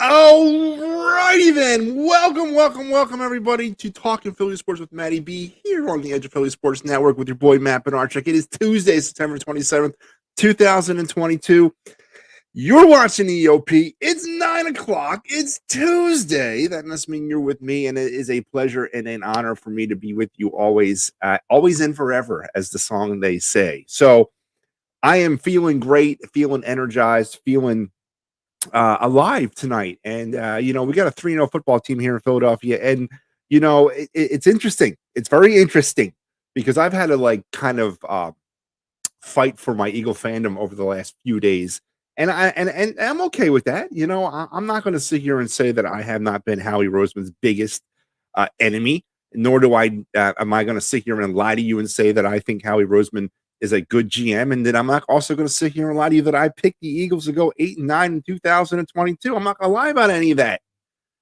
Alrighty then, welcome everybody to Talking Philly Sports with Matty B here on the Edge of Philly Sports Network with your boy Matt Benarchik. It is Tuesday, September 27th, 2022. You're watching EOP. It's 9 o'clock. It's Tuesday. That must mean you're with me, and it is a pleasure and an honor for me to be with you always, always and forever, as the song they say. So I am feeling great, feeling energized, feeling alive tonight. And, we got a 3-0 football team here in Philadelphia. And, it's interesting. It's very interesting because I've had to kind of fight for my Eagle fandom over the last few days. And I'm okay with that. I'm not going to sit here and say that I have not been Howie Roseman's biggest enemy, nor am I going to sit here and lie to you and say that I think Howie Roseman is a good GM, and then I'm not also going to sit here and lie to you that I picked the Eagles to go 8-9 in 2022. I'm not going to lie about any of that.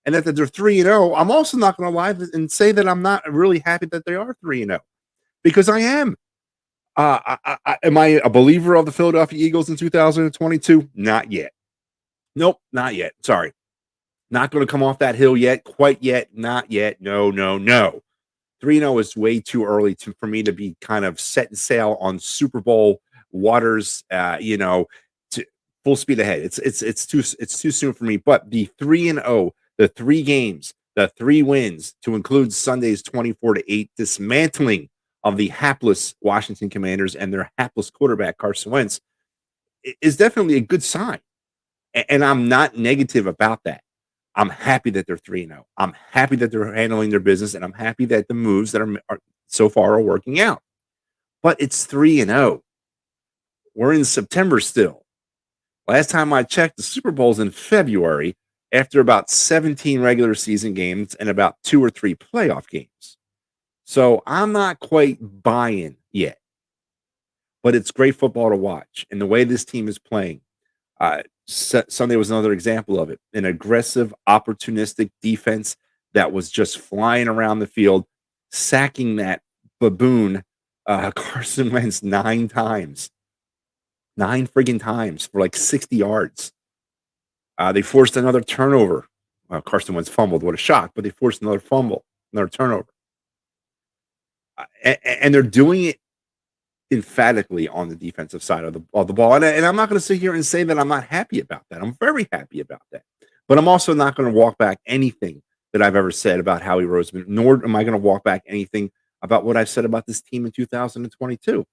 And that they're 3-0. I'm also not going to lie and say that I'm not really happy that they are 3-0 because I am. Am I a believer of the Philadelphia Eagles in 2022? Not yet. Nope, not yet. Sorry. Not going to come off that hill yet, quite yet, not yet. No. 3-0 is way too early for me to be kind of setting sail on Super Bowl waters, to full speed ahead. It's too soon for me. But the 3-0, the 3 games, the 3 wins, to include Sunday's 24-8 dismantling of the hapless Washington Commanders and their hapless quarterback Carson Wentz, is definitely a good sign. And I'm not negative about that. I'm happy that they're 3-0. I'm happy that they're handling their business, and I'm happy that the moves that are so far are working out. But it's 3-0. We're in September still. Last time I checked, the Super Bowl's in February after about 17 regular season games and about 2 or 3 playoff games. So I'm not quite buying yet. But it's great football to watch. And the way this team is playing, Sunday was another example of it. An aggressive, opportunistic defense that was just flying around the field, sacking that baboon, Carson Wentz 9 times. 9 friggin' times for like 60 yards. They forced another turnover. Carson Wentz fumbled. What a shock. But they forced another turnover. And they're doing it emphatically on the defensive side of the ball. And I'm not going to sit here and say that I'm not happy about that. I'm very happy about that. But I'm also not going to walk back anything that I've ever said about Howie Roseman, nor am I going to walk back anything about what I've said about this team in 2022.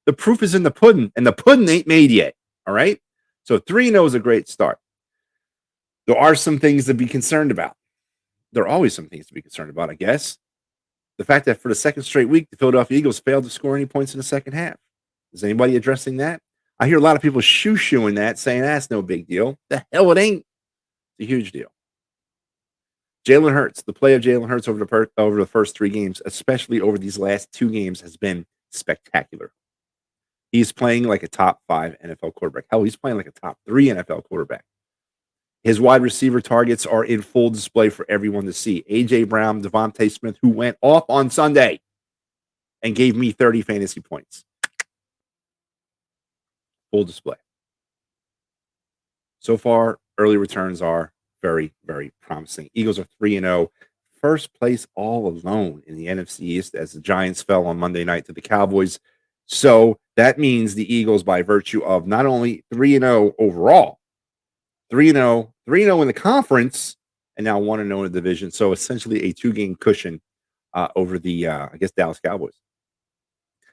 The proof is in the pudding, and the pudding ain't made yet. All right? So 3-0 is a great start. There are some things to be concerned about. There are always some things to be concerned about, I guess. The fact that for the second straight week, the Philadelphia Eagles failed to score any points in the second half. Is anybody addressing that? I hear a lot of people shoo-shooing that, saying that's no big deal. The hell it ain't. It's a huge deal. Jalen Hurts, the play of Jalen Hurts over the first 3 games, especially over these last 2 games, has been spectacular. He's playing like a top 5 NFL quarterback. Hell, he's playing like a top 3 NFL quarterback. His wide receiver targets are in full display for everyone to see. A.J. Brown, Devontae Smith, who went off on Sunday and gave me 30 fantasy points. Full display. So far, early returns are very, very promising. Eagles are 3-0. First place all alone in the NFC East as the Giants fell on Monday night to the Cowboys. So that means the Eagles, by virtue of not only 3-0 overall, 3-0 in the conference, and now 1-0 in the division. So essentially a 2-game cushion over the, Dallas Cowboys.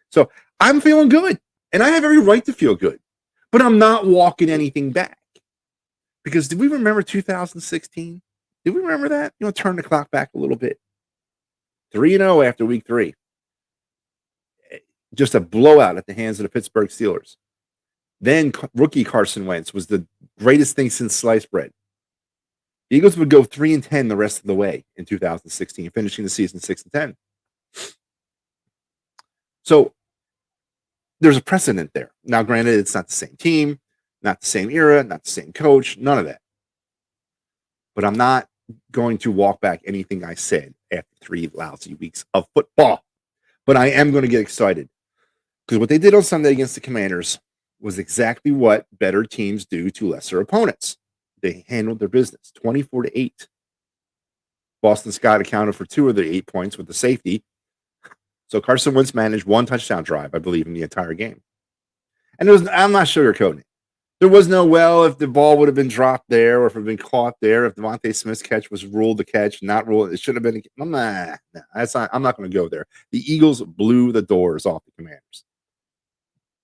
So I'm feeling good, and I have every right to feel good, but I'm not walking anything back. Because do we remember 2016? Do we remember that? Turn the clock back a little bit. 3-0 after week 3. Just a blowout at the hands of the Pittsburgh Steelers. Then rookie Carson Wentz was the greatest thing since sliced bread. The Eagles would go 3-10 the rest of the way in 2016, finishing the season 6-10. So there's a precedent there. Now, granted, it's not the same team, not the same era, not the same coach, none of that. But I'm not going to walk back anything I said after 3 lousy weeks of football. But I am going to get excited because what they did on Sunday against the Commanders was exactly what better teams do to lesser opponents. They handled their business 24-8. Boston Scott accounted for 2 of the 8 points with the safety. So Carson Wentz managed 1 touchdown drive, I believe, in the entire game. And I'm not sugarcoating it. There was no, well, if the ball would have been dropped there or if it had been caught there, if Devontae Smith's catch was ruled the catch, not ruled, it should have been. I'm not going to go there. The Eagles blew the doors off the Commanders.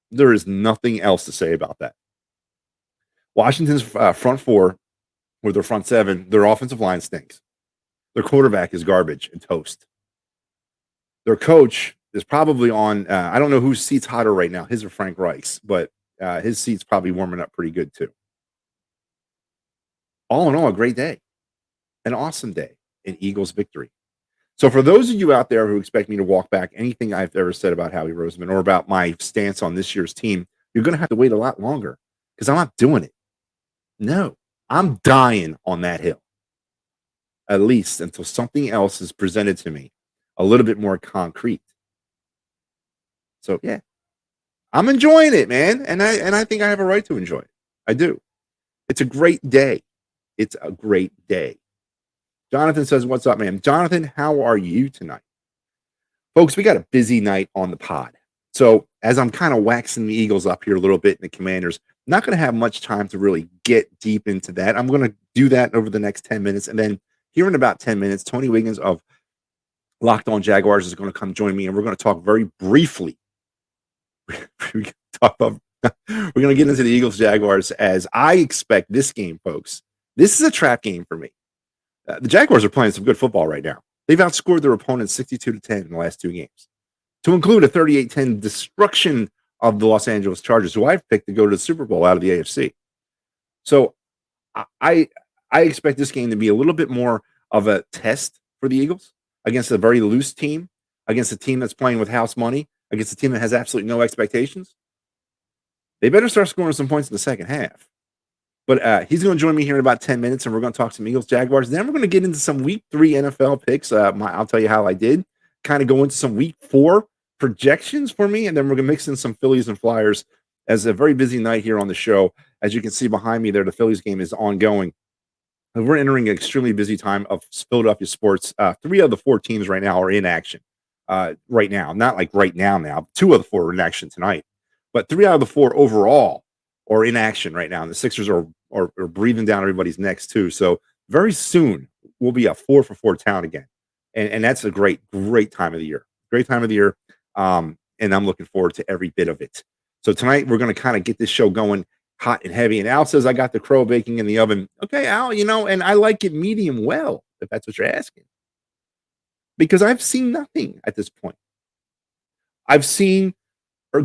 There is nothing else to say about that. Washington's front 4 or their front 7, their offensive line stinks. Their quarterback is garbage and toast. Their coach is probably on, I don't know whose seat's hotter right now, his or Frank Reich's, but his seat's probably warming up pretty good too. All in all, a great day. An awesome day. An Eagles victory. So for those of you out there who expect me to walk back anything I've ever said about Howie Roseman or about my stance on this year's team, you're going to have to wait a lot longer because I'm not doing it. No, I'm dying on that hill. At least until something else is presented to me a little bit more concrete. So yeah, I'm enjoying it, man. And I think I have a right to enjoy it. I do. It's a great day. It's a great day. Jonathan says, what's up, man? Jonathan, how are you tonight? Folks, we got a busy night on the pod. So as I'm kind of waxing the Eagles up here a little bit and the Commanders, not going to have much time to really get deep into that. I'm going to do that over the next 10 minutes. And then here in about 10 minutes, Tony Wiggins of Locked On Jaguars is going to come join me, and we're going to talk very briefly. We're going to get into the Eagles-Jaguars as I expect this game, folks. This is a trap game for me. The Jaguars are playing some good football right now. They've outscored their opponents 62-10 in the last 2 games, to include a 38-10 destruction of the Los Angeles Chargers, who I've picked to go to the Super Bowl out of the AFC. So I expect this game to be a little bit more of a test for the Eagles against a very loose team, against a team that's playing with house money, against a team that has absolutely no expectations. They better start scoring some points in the second half. But he's going to join me here in about 10 minutes, and we're going to talk some Eagles, Jaguars. Then we're going to get into some Week 3 NFL picks. I'll tell you how I did. Kind of go into some Week 4 projections for me, and then we're going to mix in some Phillies and Flyers as a very busy night here on the show. As you can see behind me there, the Phillies game is ongoing. And we're entering an extremely busy time of Philadelphia sports. 3 of the 4 teams right now are in action right now. Not like right now. 2 of the 4 are in action tonight. But 3 out of the 4 overall are in action right now. And the Sixers are breathing down everybody's necks too. So very soon we'll be a 4-for-4 town again. And that's a great time of the year. Great time of the year. And I'm looking forward to every bit of it. So tonight we're going to kind of get this show going hot and heavy. And Al says, I got the crow baking in the oven. Okay, Al, and I like it medium well, if that's what you're asking. Because I've seen nothing at this point. I've seen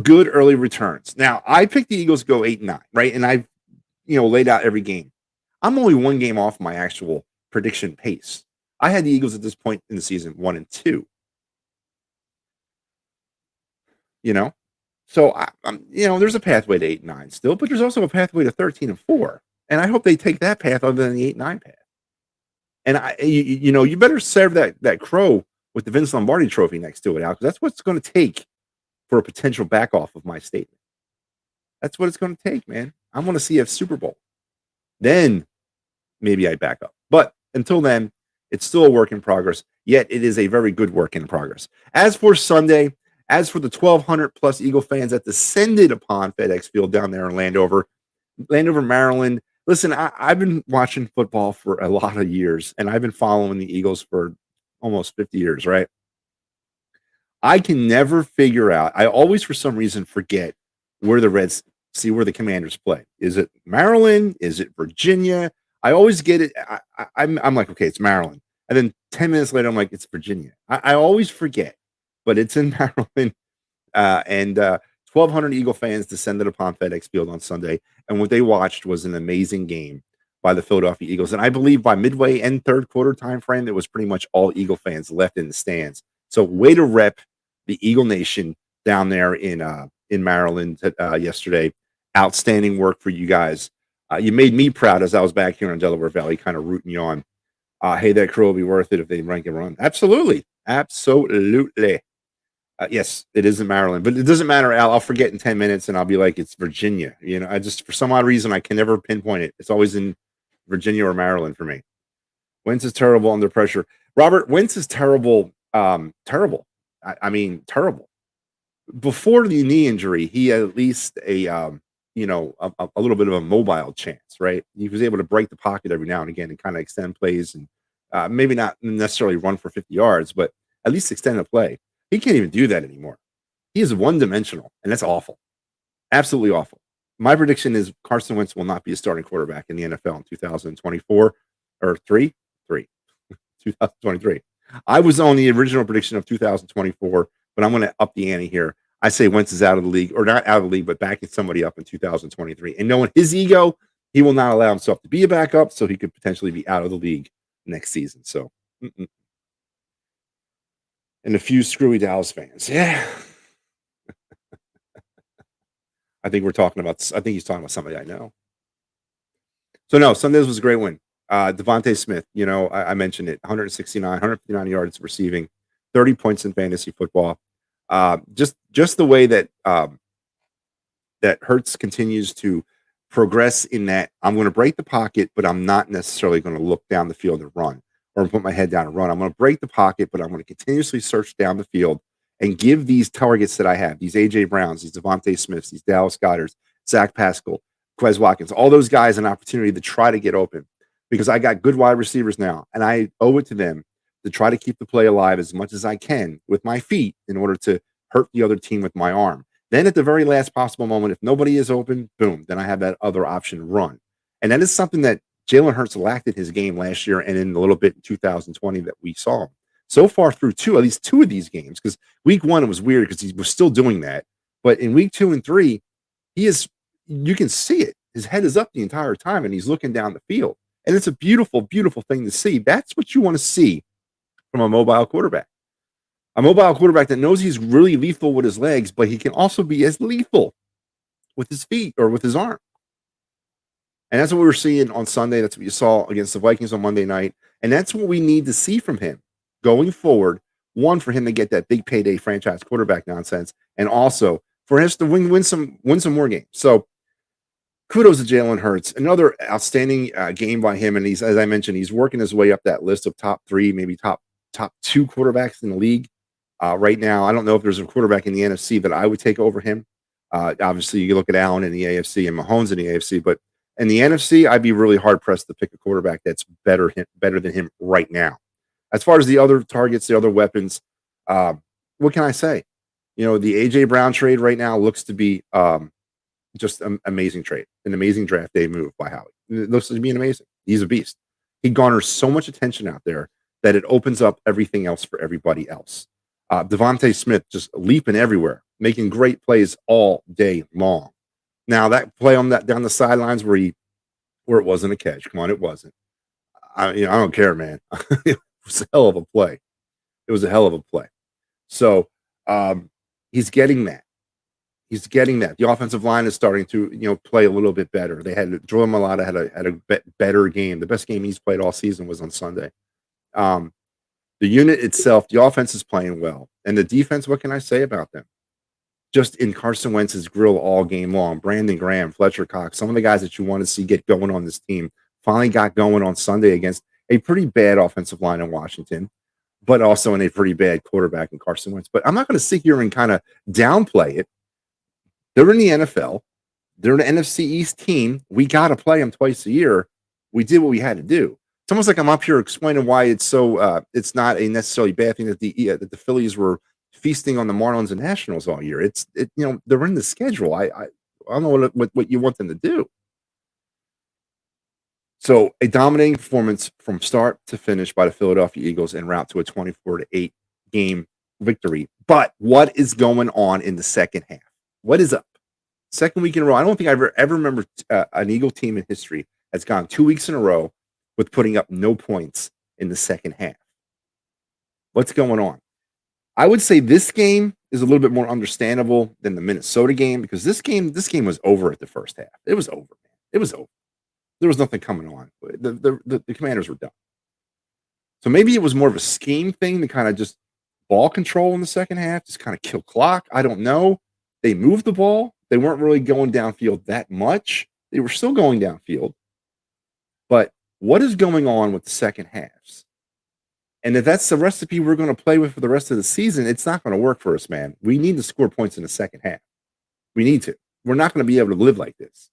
good early returns. Now, I picked the Eagles to go 8-9, right? And I've, laid out every game. I'm only 1 game off my actual prediction pace. I had the Eagles at this point in the season 1-2. So I'm, there's a pathway to 8-9 still, but there's also a pathway to 13-4, and I hope they take that path other than the 8-9 path. And you better serve that crow with the Vince Lombardi Trophy next to it, Al, because that's what's going to take for a potential back off of my statement. That's what it's going to take, man. I want to see a Super Bowl. Then maybe I back up, but until then, it's still a work in progress. Yet it is a very good work in progress. As for Sunday. As for the 1,200 plus Eagle fans that descended upon FedEx Field down there in Landover, Maryland. Listen, I've been watching football for a lot of years, and I've been following the Eagles for almost 50 years, right? I can never figure out. I always, for some reason, forget where the Reds see where the Commanders play. Is it Maryland? Is it Virginia? I always get it. I'm like, okay, it's Maryland. And then 10 minutes later, I'm like, it's Virginia. I always forget. But it's in Maryland, and 1,200 Eagle fans descended upon FedEx Field on Sunday, and what they watched was an amazing game by the Philadelphia Eagles. And I believe by midway and third quarter time frame, it was pretty much all Eagle fans left in the stands. So way to rep the Eagle Nation down there in Maryland yesterday. Outstanding work for you guys. You made me proud as I was back here in Delaware Valley, kind of rooting you on. Hey, that crew will be worth it if they rank and run. Absolutely. Yes, it is in Maryland, but it doesn't matter, Al. I'll forget in 10 minutes and I'll be like, it's Virginia. I just, for some odd reason, I can never pinpoint it. It's always in Virginia or Maryland for me. Wentz is terrible under pressure. Robert, Wentz is terrible. Terrible. I mean, terrible. Before the knee injury, he had at least a little bit of a mobile chance, right? He was able to break the pocket every now and again and kind of extend plays and maybe not necessarily run for 50 yards, but at least extend the play. He can't even do that anymore. He is one-dimensional, and that's awful. Absolutely awful. My prediction is Carson Wentz will not be a starting quarterback in the NFL in 2024 or 2023. I was on the original prediction of 2024, but I'm going to up the ante here. I say Wentz is out of the league, or not out of the league, but backing somebody up in 2023. And knowing his ego, he will not allow himself to be a backup, so he could potentially be out of the league next season. So, and a few screwy Dallas fans. Yeah. I think he's talking about somebody I know. So, no, Sundays was a great win. Devontae Smith, I mentioned it, 159 yards receiving, 30 points in fantasy football. Just the way that that Hurts continues to progress in that I'm going to break the pocket, but I'm not necessarily going to look down the field and run or put my head down and run. I'm going to break the pocket, but I'm going to continuously search down the field and give these targets that I have, these A.J. Browns, these Devontae Smiths, these Dallas Goederts, Zach Pascal, Quez Watkins, all those guys an opportunity to try to get open because I got good wide receivers now, and I owe it to them to try to keep the play alive as much as I can with my feet in order to hurt the other team with my arm. Then at the very last possible moment, if nobody is open, boom, then I have that other option, run. And that is something that Jalen Hurts lacked in his game last year and in a little bit in 2020 that we saw him. So far through at least two of these games, because week one, it was weird because he was still doing that. But in week 2 and 3, you can see it. His head is up the entire time and he's looking down the field. And it's a beautiful, beautiful thing to see. That's what you want to see from a mobile quarterback. A mobile quarterback that knows he's really lethal with his legs, but he can also be as lethal with his feet or with his arm. And that's what we were seeing on Sunday. That's what you saw against the Vikings on Monday night. And that's what we need to see from him going forward. One, for him to get that big payday franchise quarterback nonsense, and also for us to win some more games. So kudos to Jalen Hurts. Another outstanding game by him. And as I mentioned, he's working his way up that list of top 3, maybe top 2 quarterbacks in the league. Right now, I don't know if there's a quarterback in the NFC that I would take over him. Obviously, you look at Allen in the AFC and Mahomes in the AFC, but in the NFC, I'd be really hard-pressed to pick a quarterback that's better than him right now. As far as the other targets, the other weapons, what can I say? The A.J. Brown trade right now looks to be just an amazing trade, an amazing draft day move by Howie. It looks to be amazing. He's a beast. He garners so much attention out there that it opens up everything else for everybody else. Devontae Smith just leaping everywhere, making great plays all day long. Now that play on that down the sidelines where it wasn't a catch. Come on, it wasn't. I don't care, man. It was a hell of a play. It was a hell of a play. So he's getting that. He's getting that. The offensive line is starting to play a little bit better. They had Joel Malata had a better game. The best game he's played all season was on Sunday. The unit itself, the offense is playing well. And the defense, what can I say about them? Just in Carson Wentz's grill all game long. Brandon Graham, Fletcher Cox, some of the guys that you want to see get going on this team finally got going on Sunday against a pretty bad offensive line in Washington, but also in a pretty bad quarterback in Carson Wentz. But I'm not going to sit here and kind of downplay it. They're in the NFL. They're an NFC East team. We got to play them twice a year. We did what we had to do. It's almost like I'm up here explaining why it's so. It's not a necessarily bad thing that the Phillies were feasting on the Marlins and Nationals all year. They're in the schedule. I don't know what you want them to do. So a dominating performance from start to finish by the Philadelphia Eagles en route to a 24-8 game victory. But what is going on in the second half? What is up? Second week in a row. I don't think I've ever remember an Eagle team in history that's gone 2 weeks in a row with putting up no points in the second half. What's going on? I would say this game is a little bit more understandable than the Minnesota game because this game was over at the first half. It was over, man. It was over. There was nothing coming on. The Commanders were done. So maybe it was more of a scheme thing to kind of just ball control in the second half, just kind of kill clock. I don't know. They moved the ball. They weren't really going downfield that much. They were still going downfield. But what is going on with the second halves? And if that's the recipe we're going to play with for the rest of the season, it's not going to work for us, man. We need to score points in the second half. We need to. We're not going to be able to live like this.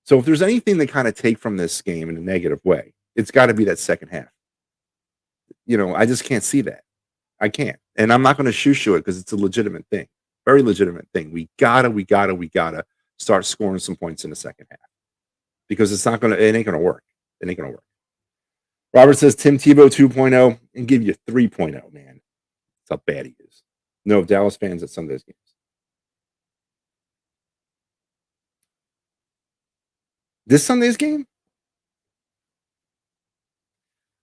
So if there's anything to kind of take from this game in a negative way, it's got to be that second half. I just can't see that. I can't. And I'm not going to shoo it because it's a legitimate thing. Very legitimate thing. We gotta start scoring some points in the second half. Because it ain't gonna work. It ain't gonna work. Robert says Tim Tebow 2.0 and give you 3.0, man. That's how bad he is. No Dallas fans at Sunday's games. This Sunday's game?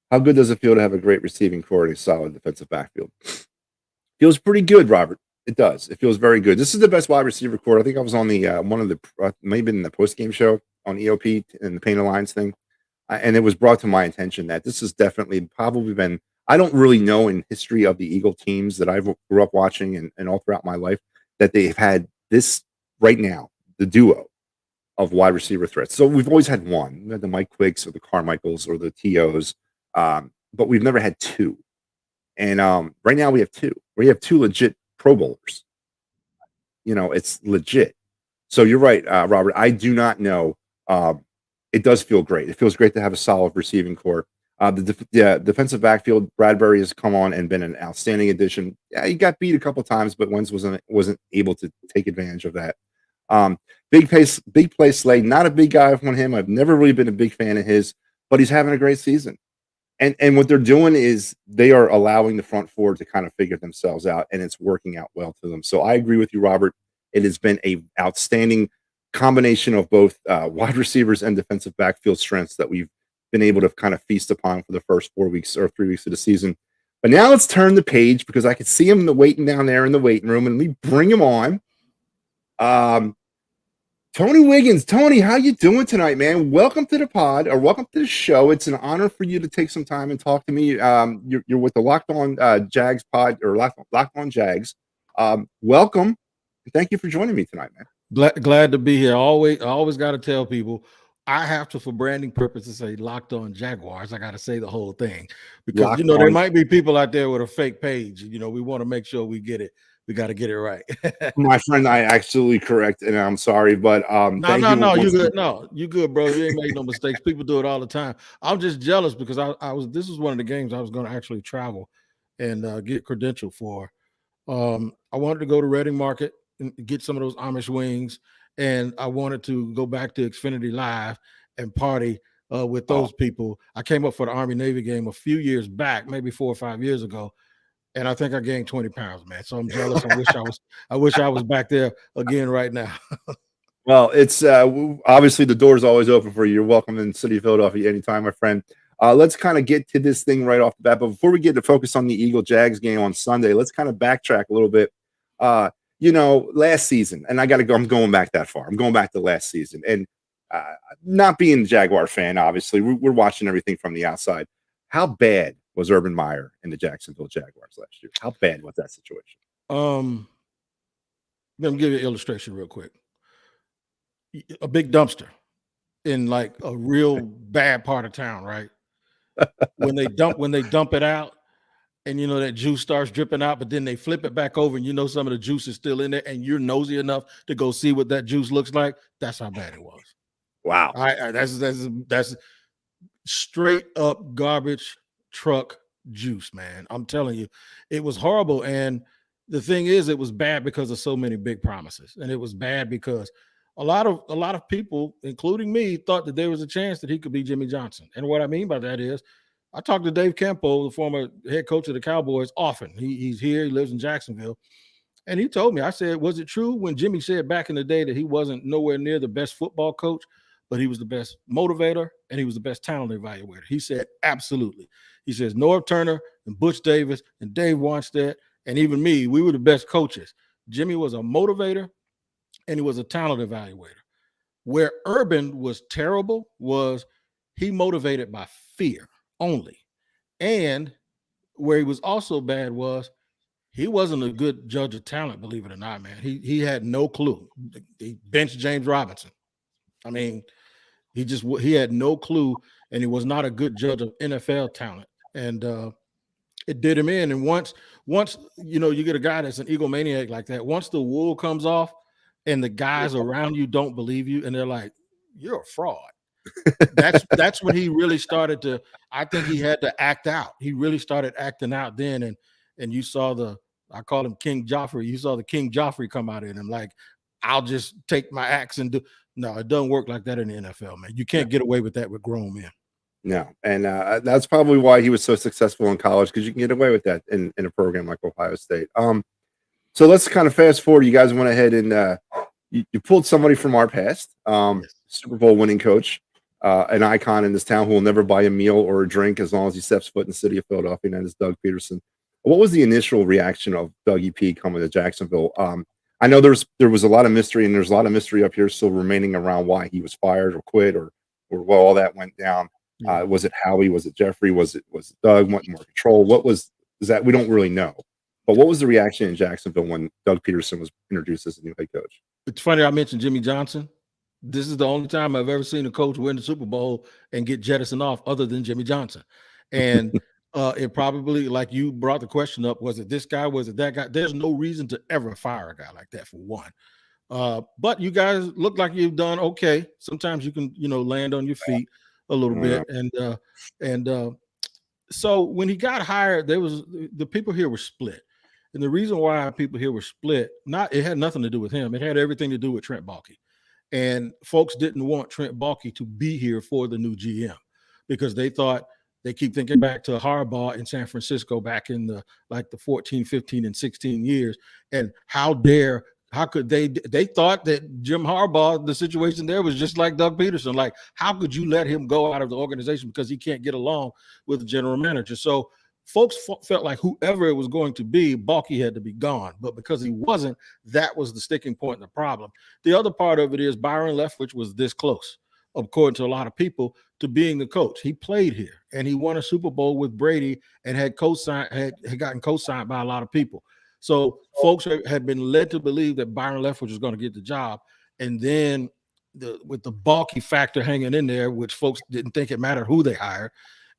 How good does it feel to have a great receiving core and a solid defensive backfield? Feels pretty good, Robert. It does. It feels very good. This is the best wide receiver core. I think I was on the one of the maybe in the post game show on EOP and the Paint of Lines thing, and it was brought to my attention that this has definitely probably been. I don't really know in history of the Eagle teams that I grew up watching and all throughout my life that they've had this right now, the duo of wide receiver threats. So we've always had one. We had the Mike Quiggs or the Carmichaels or the TOs, but we've never had two. And right now we have two. We have two legit Pro Bowlers. It's legit. So you're right, Robert. I do not know. It does feel great. It feels great to have a solid receiving core. The defensive backfield, Bradbury has come on and been an outstanding addition. Yeah, he got beat a couple times, but Wentz wasn't able to take advantage of that. Big play Slay. Not a big guy on him. I've never really been a big fan of his, but he's having a great season. And what they're doing is they are allowing the front four to kind of figure themselves out, and it's working out well to them. So I agree with you, Robert. It has been a outstanding combination of both wide receivers and defensive backfield strengths that we've been able to kind of feast upon for the first 4 weeks or 3 weeks of the season. But now let's turn the page because I can see him waiting down there in the waiting room, and we bring him on. Tony Wiggins. Tony, how you doing tonight, man? Welcome to the pod, or welcome to the show. It's an honor for you to take some time and talk to me. You're with the Locked On Jags pod, or Locked On Jags. Welcome. Thank you for joining me tonight, man. Glad to be here. I always got to tell people I have to, for branding purposes, say Locked On Jaguars. I got to say the whole thing because there might be people out there with a fake page. We want to make sure we get it. We got to get it right. My friend, I absolutely correct, and I'm sorry, but no, you good. No, you good, bro. You ain't made no mistakes. People do it all the time. I'm just jealous because this is one of the games I was going to actually travel and get credential for. I wanted to go to Reading Market and get some of those Amish wings, and I wanted to go back to Xfinity Live and party with those people. I came up for the Army Navy game a few years back, maybe 4 or 5 years ago. And I think I gained 20 pounds, man. So I'm jealous. I wish I was back there again right now. Well, it's obviously the door's always open for you. You're welcome in the city of Philadelphia anytime, my friend. Let's kind of get to this thing right off the bat. But before we get to focus on the Eagle-Jags game on Sunday, let's kind of backtrack a little bit. Last season, and I'm going back that far. I'm going back to last season. And not being a Jaguar fan, obviously, we're watching everything from the outside. How bad was Urban Meyer and the Jacksonville Jaguars last year? How bad was that situation? Let me give you an illustration real quick. A big dumpster in like a real bad part of town, right? when they dump it out, and that juice starts dripping out, but then they flip it back over, and some of the juice is still in there, and you're nosy enough to go see what that juice looks like. That's how bad it was. Wow. That's straight up garbage truck juice, man. I'm telling you, it was horrible. And the thing is, it was bad because of so many big promises, and it was bad because a lot of people, including me, thought that there was a chance that he could be Jimmy Johnson. And what I mean by that is, I talked to Dave Campo, the former head coach of the Cowboys, often. He's here. He lives in Jacksonville. And he told me, I said, was it true when Jimmy said back in the day that he wasn't nowhere near the best football coach, but he was the best motivator and he was the best talent evaluator? He said, absolutely. He says, Norv Turner and Butch Davis and Dave Wannstedt and even me, we were the best coaches. Jimmy was a motivator and he was a talent evaluator. Where Urban was terrible was he motivated by fear only. And where he was also bad was he wasn't a good judge of talent, believe it or not, man. He had no clue. He benched James Robinson. I mean, he had no clue. and he was not a good judge of NFL talent. And it did him in. And once you get a guy that's an egomaniac like that, once the wool comes off and the guys around you don't believe you and they're like, you're a fraud. That's when he really started to, I think he had to act out. He really started acting out then. And you saw I call him King Joffrey. You saw the King Joffrey come out in him like, I'll just take my axe and do. No, it doesn't work like that in the NFL, man. You can't get away with that with grown men. No, and that's probably why he was so successful in college, because you can get away with that in a program like Ohio State. So let's kind of fast forward. You guys went ahead and you pulled somebody from our past, Yes. Super Bowl winning coach, an icon in this town who will never buy a meal or a drink as long as he steps foot in the city of Philadelphia, and that is Doug Peterson. What was the initial reaction of Dougie P coming to Jacksonville? I know there was a lot of mystery, and there's a lot of mystery up here still remaining around why he was fired or quit or all that went down. Was it Howie? Was it Jeffrey? Was it Doug? Want more control? What was that? We don't really know. But what was the reaction in Jacksonville when Doug Peterson was introduced as the new head coach? It's funny I mentioned Jimmy Johnson. This is the only time I've ever seen a coach win the Super Bowl and get jettisoned off other than Jimmy Johnson. And it probably, like you brought the question up, was it this guy? Was it that guy? There's no reason to ever fire a guy like that, for one. But you guys look like you've done okay. Sometimes you can, land on your feet a little bit. And so when he got hired, the people here were split. And the reason why people here were split, it had nothing to do with him. It had everything to do with Trent Baalke. And folks didn't want Trent Baalke to be here for the new GM because they thought, they keep thinking back to Harbaugh in San Francisco back in the 14, 15, and 16 years. And how could they thought that Jim Harbaugh, the situation there was just like Doug Peterson. Like, how could you let him go out of the organization because he can't get along with the general manager? So folks felt like whoever it was going to be, Baalke had to be gone. But because he wasn't, that was the sticking point and the problem. The other part of it is Byron Leftwich was this close, according to a lot of people, to being the coach. He played here and he won a Super Bowl with Brady and had gotten co-signed by a lot of people. So folks had been led to believe that Byron Leftwich was going to get the job. And then with the Baalke factor hanging in there, which folks didn't think it mattered who they hired.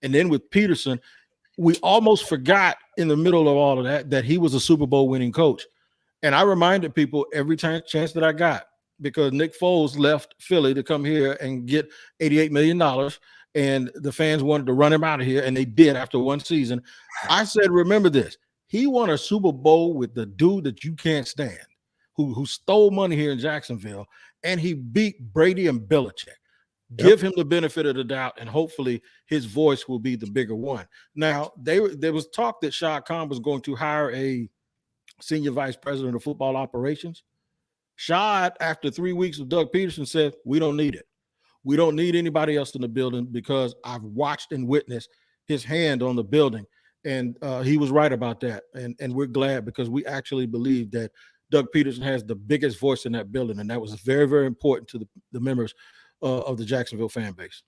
And then with Peterson, we almost forgot in the middle of all of that he was a Super Bowl winning coach. And I reminded people every chance that I got, because Nick Foles left Philly to come here and get $88 million, and the fans wanted to run him out of here, and they did after one season. I said, remember this. He won a Super Bowl with the dude that you can't stand, who stole money here in Jacksonville, and he beat Brady and Belichick. Give him the benefit of the doubt, and hopefully his voice will be the bigger one. Now, there was talk that Shad Khan was going to hire a senior vice president of football operations. Shad, after 3 weeks of Doug Peterson, said, we don't need it. We don't need anybody else in the building because I've watched and witnessed his hand on the building. And he was right about that. And we're glad, because we actually believe that Doug Peterson has the biggest voice in that building. And that was very, very important to the members of the Jacksonville fan base.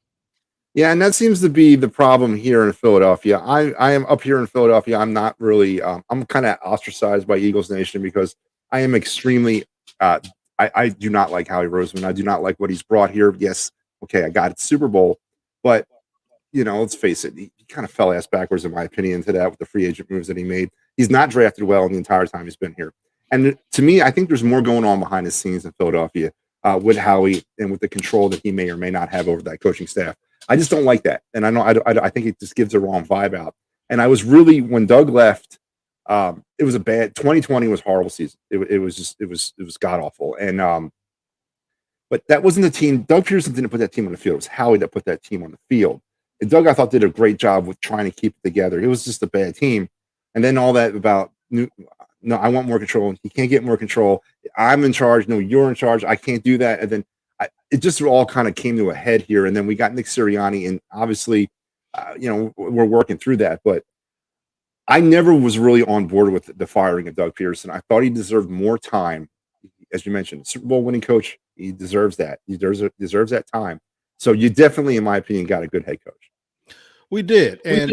Yeah, and that seems to be the problem here in Philadelphia. I am up here in Philadelphia. I'm not really I'm kind of ostracized by Eagles Nation because I am extremely I do not like Howie Roseman. I do not like what he's brought here. Yes, okay, I got it, Super Bowl, but let's face it, he kind of fell ass backwards, in my opinion, to that with the free agent moves that he made. He's not drafted well in the entire time he's been here. And to me, I think there's more going on behind the scenes in Philadelphia with Howie and with the control that he may or may not have over that coaching staff. I just don't like that, and I think it just gives the wrong vibe out. And I was really, when Doug left, it was a bad 2020 was a horrible season. It was god awful. And but that wasn't the team. Doug Peterson didn't put that team on the field. It was Howie that put that team on the field. And Doug, I thought, did a great job with trying to keep it together. It was just a bad team. And then all that about, no, I want more control. He can't get more control. I'm in charge. No, you're in charge. I can't do that. And then it just all kind of came to a head here. And then we got Nick Sirianni, and obviously, we're working through that. But I never was really on board with the firing of Doug Peterson. I thought he deserved more time. As you mentioned, Super Bowl winning coach, he deserves that. He deserves that time. So you definitely, in my opinion, got a good head coach. We did. And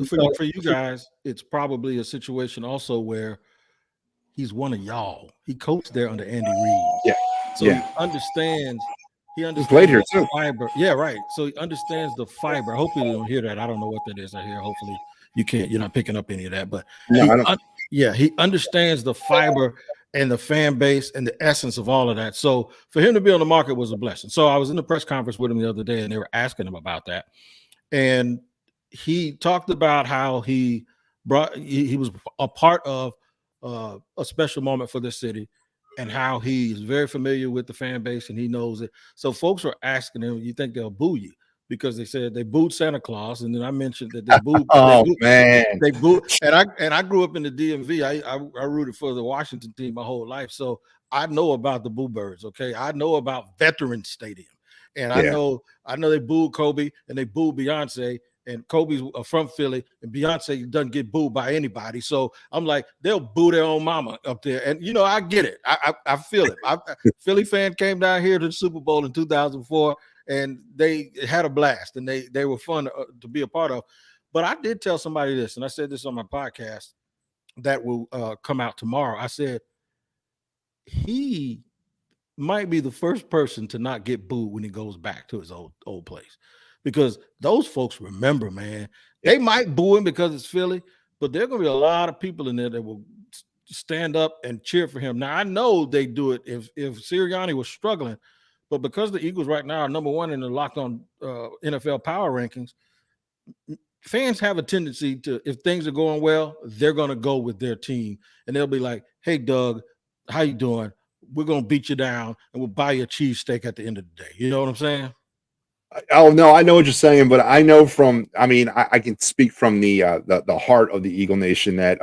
for you guys, it's probably a situation also where he's one of y'all. He coached there under Andy Reid. Yeah. So he understands He He played understands here the too. fiber. Yeah, right. So he understands the fiber. Hopefully you don't hear that. I don't know what that is I hear. Hopefully you're not picking up any of that. But No, I don't. he understands the fiber and the fan base and the essence of all of that. So for him to be on the market was a blessing. So I was in the press conference with him the other day, and they were asking him about that. And he talked about how he was a part of a special moment for the city, and how he is very familiar with the fan base and he knows it. So folks are asking him, you think they'll boo you? Because they said they booed Santa Claus, and then I mentioned that they booed. Oh man, they booed, and I grew up in the DMV. I rooted for the Washington team my whole life, so I know about the Boo Birds. Okay, I know about Veterans Stadium, and I know they booed Kobe and they booed Beyonce. And Kobe's from Philly, and Beyonce doesn't get booed by anybody. So I'm like, they'll boo their own mama up there. And, I get it. I feel it. Philly fan came down here to the Super Bowl in 2004, and they had a blast, and they were fun to be a part of. But I did tell somebody this, and I said this on my podcast that will come out tomorrow. I said, he might be the first person to not get booed when he goes back to his old place, because those folks remember, man. They might boo him because it's Philly, but there are going to be a lot of people in there that will stand up and cheer for him. Now, I know they do it if Sirianni was struggling, but because the Eagles right now are number one in the Locked On NFL Power Rankings, fans have a tendency to, if things are going well, they're going to go with their team, and they'll be like, "Hey, Doug, how you doing? We're going to beat you down, and we'll buy you a cheesesteak at the end of the day." You know what I'm saying? Oh no, I know what you're saying, but I know I can speak from the heart of the Eagle Nation that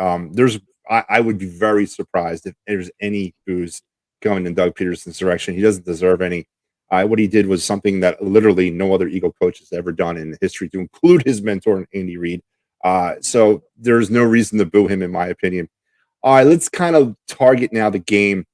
I would be very surprised if there's any booze going in Doug Peterson's direction. He doesn't deserve any. What he did was something that literally no other Eagle coach has ever done in history, to include his mentor, Andy Reid. So there's no reason to boo him, in my opinion. All right, let's kind of target now the game.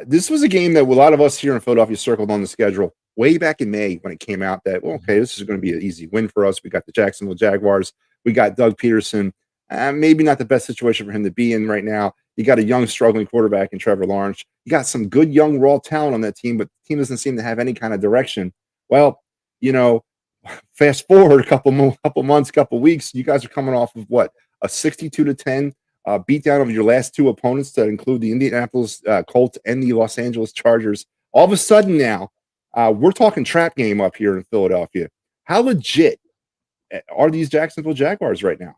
This was a game that a lot of us here in Philadelphia circled on the schedule way back in May when it came out that, well, okay, this is going to be an easy win for us. We got the Jacksonville Jaguars. We got Doug Peterson. Maybe not the best situation for him to be in right now. You got a young, struggling quarterback in Trevor Lawrence. You got some good, young, raw talent on that team, but the team doesn't seem to have any kind of direction. Well, fast forward a couple months, couple weeks, you guys are coming off of what? A 62-10 beatdown of your last two opponents, that include the Indianapolis Colts and the Los Angeles Chargers. All of a sudden now, we're talking trap game up here in Philadelphia. How legit are these Jacksonville Jaguars right now?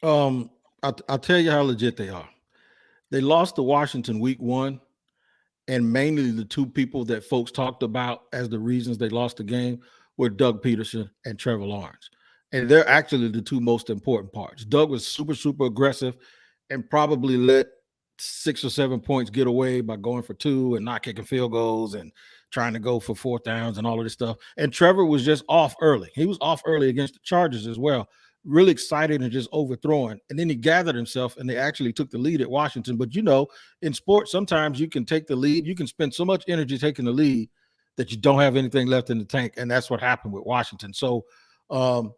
I'll tell you how legit they are. They lost to Washington week 1, and mainly the two people that folks talked about as the reasons they lost the game were Doug Peterson and Trevor Lawrence. And they're actually the two most important parts. Doug was super, super aggressive and probably let 6 or 7 points get away by going for 2 and not kicking field goals and trying to go for 4th downs and all of this stuff. And Trevor was just off early. He was off early against the Chargers as well. Really excited and just overthrowing. And then he gathered himself, and they actually took the lead at Washington. But in sports, sometimes you can take the lead. You can spend so much energy taking the lead that you don't have anything left in the tank. And that's what happened with Washington. So, the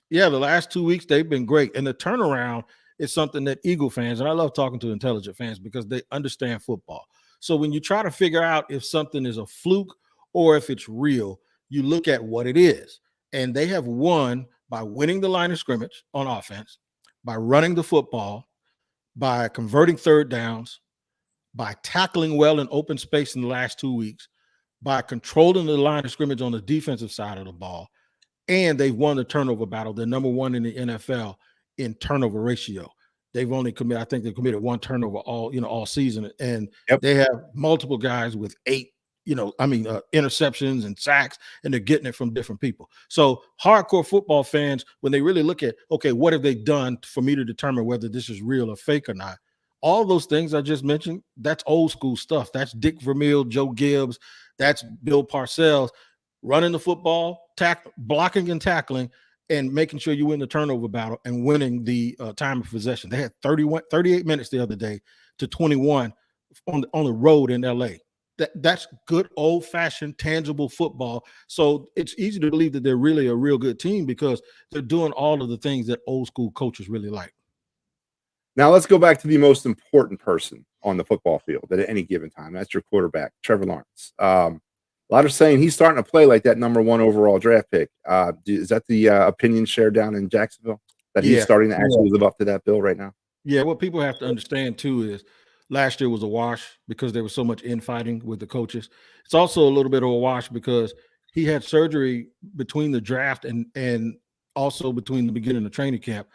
last 2 weeks, they've been great. And the turnaround is something that Eagle fans, and I love talking to intelligent fans because they understand football. So when you try to figure out if something is a fluke or if it's real, you look at what it is. And they have won by winning the line of scrimmage on offense, by running the football, by converting 3rd downs, by tackling well in open space in the last 2 weeks, by controlling the line of scrimmage on the defensive side of the ball. And they've won the turnover battle. They're number 1 in the NFL in turnover ratio. They've only committed 1 turnover all season. And they have multiple guys with 8 interceptions and sacks, and they're getting it from different people. So hardcore football fans, when they really look at, okay, what have they done for me to determine whether this is real or fake or not? All those things I just mentioned, that's old school stuff. That's Dick Vermeil, Joe Gibbs, that's Bill Parcells, running the football, blocking and tackling, and making sure you win the turnover battle and winning the time of possession. They had 38 minutes the other day to 21 on the road in LA. That's good old-fashioned tangible football. So it's easy to believe that they're really a real good team because they're doing all of the things that old school coaches really like. Now let's go back to the most important person on the football field at any given time. That's your quarterback, Trevor Lawrence. A lot are saying he's starting to play like that #1 overall draft pick. Is that the opinion shared down in Jacksonville, that he's Yeah. starting to actually live up to that bill right now? Yeah, what people have to understand too is last year was a wash because there was so much infighting with the coaches. It's also a little bit of a wash because he had surgery between the draft and also between the beginning of training camp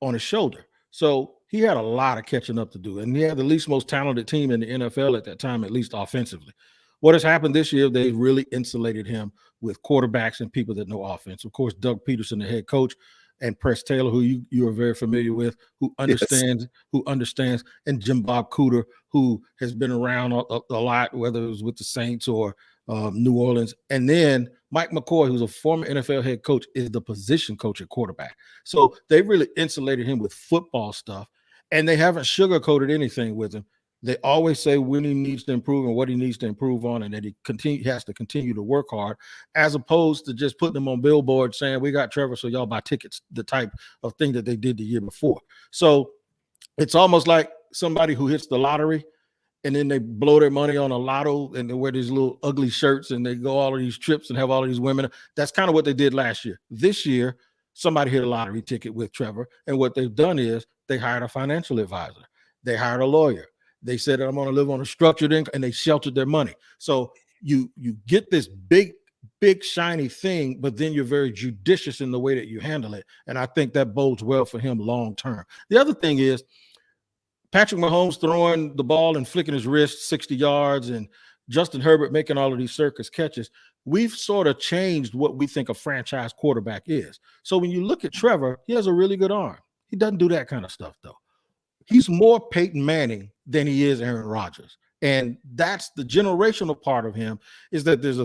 on his shoulder. So he had a lot of catching up to do. And he had the least most talented team in the NFL at that time, at least offensively. What has happened this year, they really insulated him with quarterbacks and people that know offense. Of course, Doug Peterson, the head coach, and Press Taylor, who you are very familiar with, who understands, and Jim Bob Cooter, who has been around a lot, whether it was with the Saints or New Orleans. And then Mike McCoy, who's a former NFL head coach, is the position coach at quarterback. So they really insulated him with football stuff, and they haven't sugarcoated anything with him. They always say when he needs to improve and what he needs to improve on, and that he has to continue to work hard, as opposed to just putting them on billboards saying, we got Trevor, so y'all buy tickets, the type of thing that they did the year before. So it's almost like somebody who hits the lottery and then they blow their money on a lotto and they wear these little ugly shirts and they go all of these trips and have all of these women. That's kind of what they did last year. This year, somebody hit a lottery ticket with Trevor, and what they've done is they hired a financial advisor. They hired a lawyer. They said, I'm going to live on a structured income, and they sheltered their money. So you get this big, shiny thing, but then you're very judicious in the way that you handle it. And I think that bodes well for him long term. The other thing is Patrick Mahomes throwing the ball and flicking his wrist 60 yards and Justin Herbert making all of these circus catches. We've sort of changed what we think a franchise quarterback is. So when you look at Trevor, he has a really good arm. He doesn't do that kind of stuff, though. He's more Peyton Manning than he is Aaron Rodgers. And that's the generational part of him, is that there's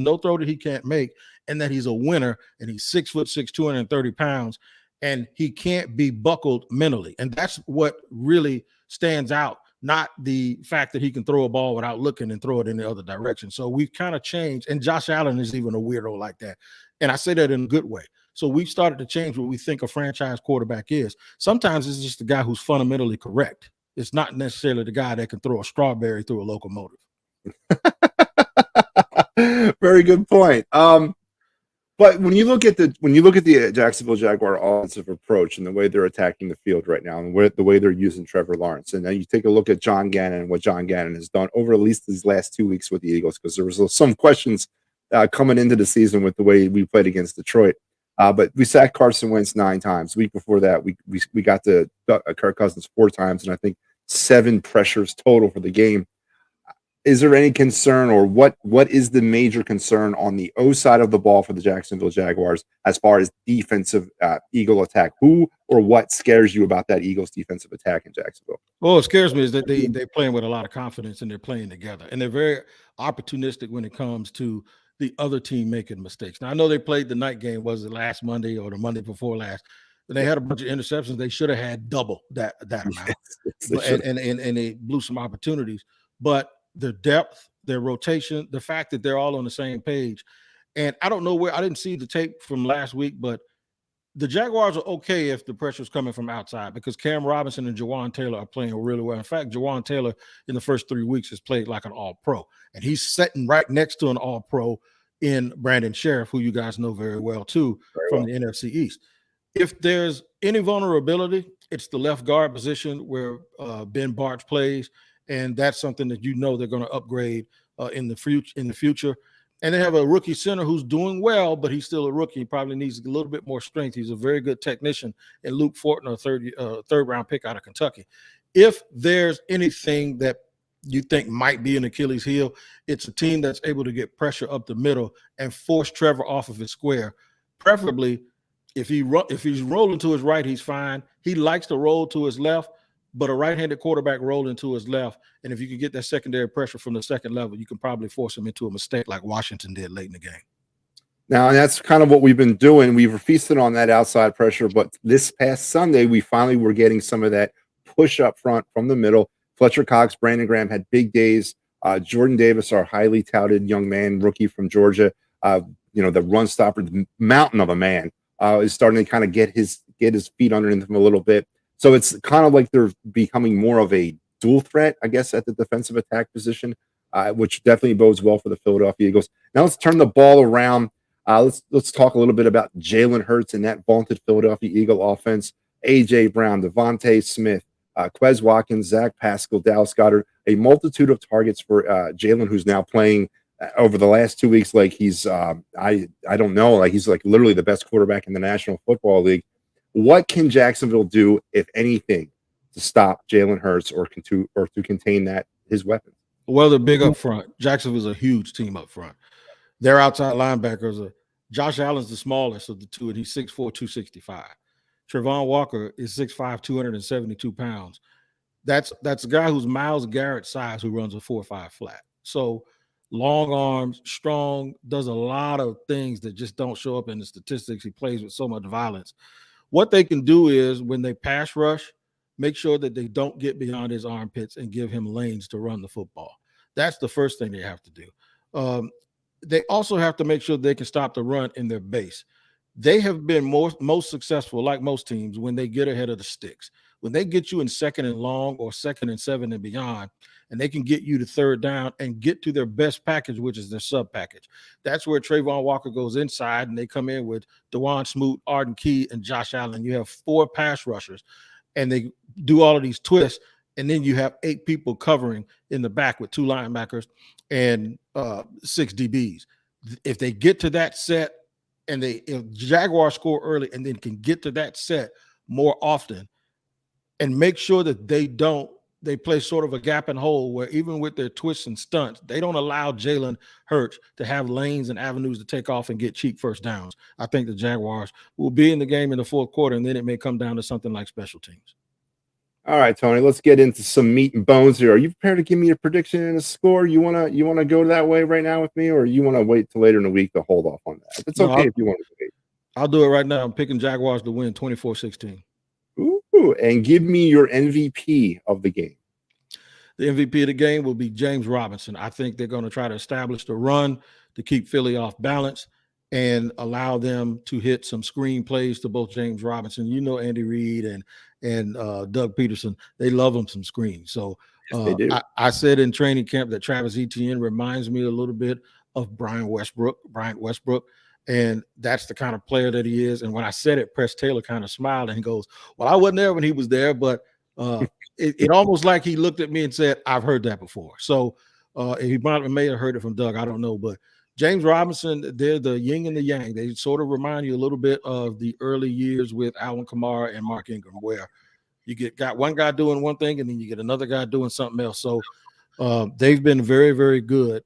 no throw that he can't make, and that he's a winner, and he's 6'6", 230 pounds, and he can't be buckled mentally. And that's what really stands out, not the fact that he can throw a ball without looking and throw it in the other direction. So we've kind of changed, and Josh Allen is even a weirdo like that. And I say that in a good way. So we've started to change what we think a franchise quarterback is. Sometimes it's just the guy who's fundamentally correct. It's not necessarily the guy that can throw a strawberry through a locomotive. Very good point. But when you look at the Jacksonville Jaguar offensive approach and the way they're attacking the field right now, and the way they're using Trevor Lawrence, and then you take a look at John Gannon and what John Gannon has done over at least these last 2 weeks with the Eagles, because there was some questions coming into the season with the way we played against Detroit. But we sacked Carson Wentz 9 times. The week before that, we got to Kirk Cousins 4 times, and I think 7 pressures total for the game. Is there any concern, or what is the major concern on the O side of the ball for the Jacksonville Jaguars as far as defensive Eagle attack? Who or what scares you about that Eagles defensive attack in Jacksonville? Well, what scares me is that they're playing with a lot of confidence, and they're playing together, and they're very opportunistic when it comes to the other team making mistakes. Now, I know they played the night game, was it last Monday or the Monday before last? And they had a bunch of interceptions. They should have had double that amount. Yes, and they blew some opportunities. But their depth, their rotation, the fact that they're all on the same page. And I don't know where, I didn't see the tape from last week, but the Jaguars are okay if the pressure's coming from outside, because Cam Robinson and Jawan Taylor are playing really well. In fact, Jawan Taylor in the first 3 weeks has played like an all-pro. And he's sitting right next to an all-pro in Brandon Sheriff, who you guys know very well too, from the NFC East. If there's any vulnerability, it's the left guard position where Ben Bartch plays. And that's something that they're going to upgrade in the future. And they have a rookie center who's doing well, but he's still a rookie. He probably needs a little bit more strength. He's a very good technician in Luke Fortner, a third round pick out of Kentucky. If there's anything that you think might be an Achilles heel, it's a team that's able to get pressure up the middle and force Trevor off of his square. Preferably, if he's rolling to his right, he's fine. He likes to roll to his left, but a right-handed quarterback rolling to his left, and if you can get that secondary pressure from the second level, you can probably force him into a mistake like Washington did late in the game. Now, and that's kind of what we've been doing. We've feasted on that outside pressure, but this past Sunday, we finally were getting some of that push up front from the middle. Fletcher Cox, Brandon Graham had big days. Jordan Davis, our highly touted young man, rookie from Georgia, the run stopper, the mountain of a man, is starting to kind of get his feet underneath him a little bit. So it's kind of like they're becoming more of a dual threat, I guess, at the defensive attack position. which definitely bodes well for the Philadelphia Eagles. Now let's turn the ball around. Let's talk a little bit about Jalen Hurts and that vaunted Philadelphia Eagle offense. A.J. Brown, Devontae Smith, Quez Watkins, Zach Pascal, Dallas Goedert, a multitude of targets for Jalen, who's now playing over the last 2 weeks like he's I don't know, like he's like literally the best quarterback in the National Football League. What can Jacksonville do, if anything, to stop Jalen Hurts or to contain his weapons? Well, they're big up front. Jacksonville's a huge team up front. Their outside linebackers are Josh Allen's the smallest of the two, and he's 6'4", 265. Trevon Walker is 6'5", 272 pounds. That's a guy who's Myles Garrett size who runs a 4.5 flat. So long arms, strong, does a lot of things that just don't show up in the statistics. He plays with so much violence. What they can do is when they pass rush, make sure that they don't get beyond his armpits and give him lanes to run the football. That's the first thing they have to do. They also have to make sure they can stop the run in their base. They have been most successful, like most teams, when they get ahead of the sticks. When they get you in 2nd and long or 2nd and 7 and beyond, and they can get you to 3rd down and get to their best package, which is their sub package. That's where Trayvon Walker goes inside, and they come in with DeJuan Smoot, Arden Key, and Josh Allen. You have 4 pass rushers, and they do all of these twists, and then you have 8 people covering in the back with 2 linebackers and 6 DBs. If they get to that set, and if Jaguars score early and then can get to that set more often, and make sure that they play sort of a gap and hole where even with their twists and stunts, they don't allow Jalen Hurts to have lanes and avenues to take off and get cheap first downs. I think the Jaguars will be in the game in the 4th quarter, and then it may come down to something like special teams. All right, Tony, let's get into some meat and bones here. Are you prepared to give me a prediction and a score? You wanna go that way right now with me, or you want to wait till later in the week to hold off on that? It's okay if you want to wait. I'll do it right now. I'm picking Jaguars to win 24-16. Ooh, and give me your MVP of the game. The MVP of the game will be James Robinson. I think they're going to try to establish the run to keep Philly off balance and allow them to hit some screen plays to both James Robinson. You know, Andy Reid and Doug Peterson, they love them some screens. So yes, they do. I said in training camp that Travis Etienne reminds me a little bit of Bryant Westbrook. And that's the kind of player that he is. And when I said it, Press Taylor kind of smiled and he goes, well, I wasn't there when he was there, but it almost like he looked at me and said, I've heard that before. So he may have heard it from Doug. I don't know. But James Robinson, they're the yin and the yang. They sort of remind you a little bit of the early years with Alvin Kamara and Mark Ingram, where you got one guy doing one thing and then you get another guy doing something else. So they've been very, very good.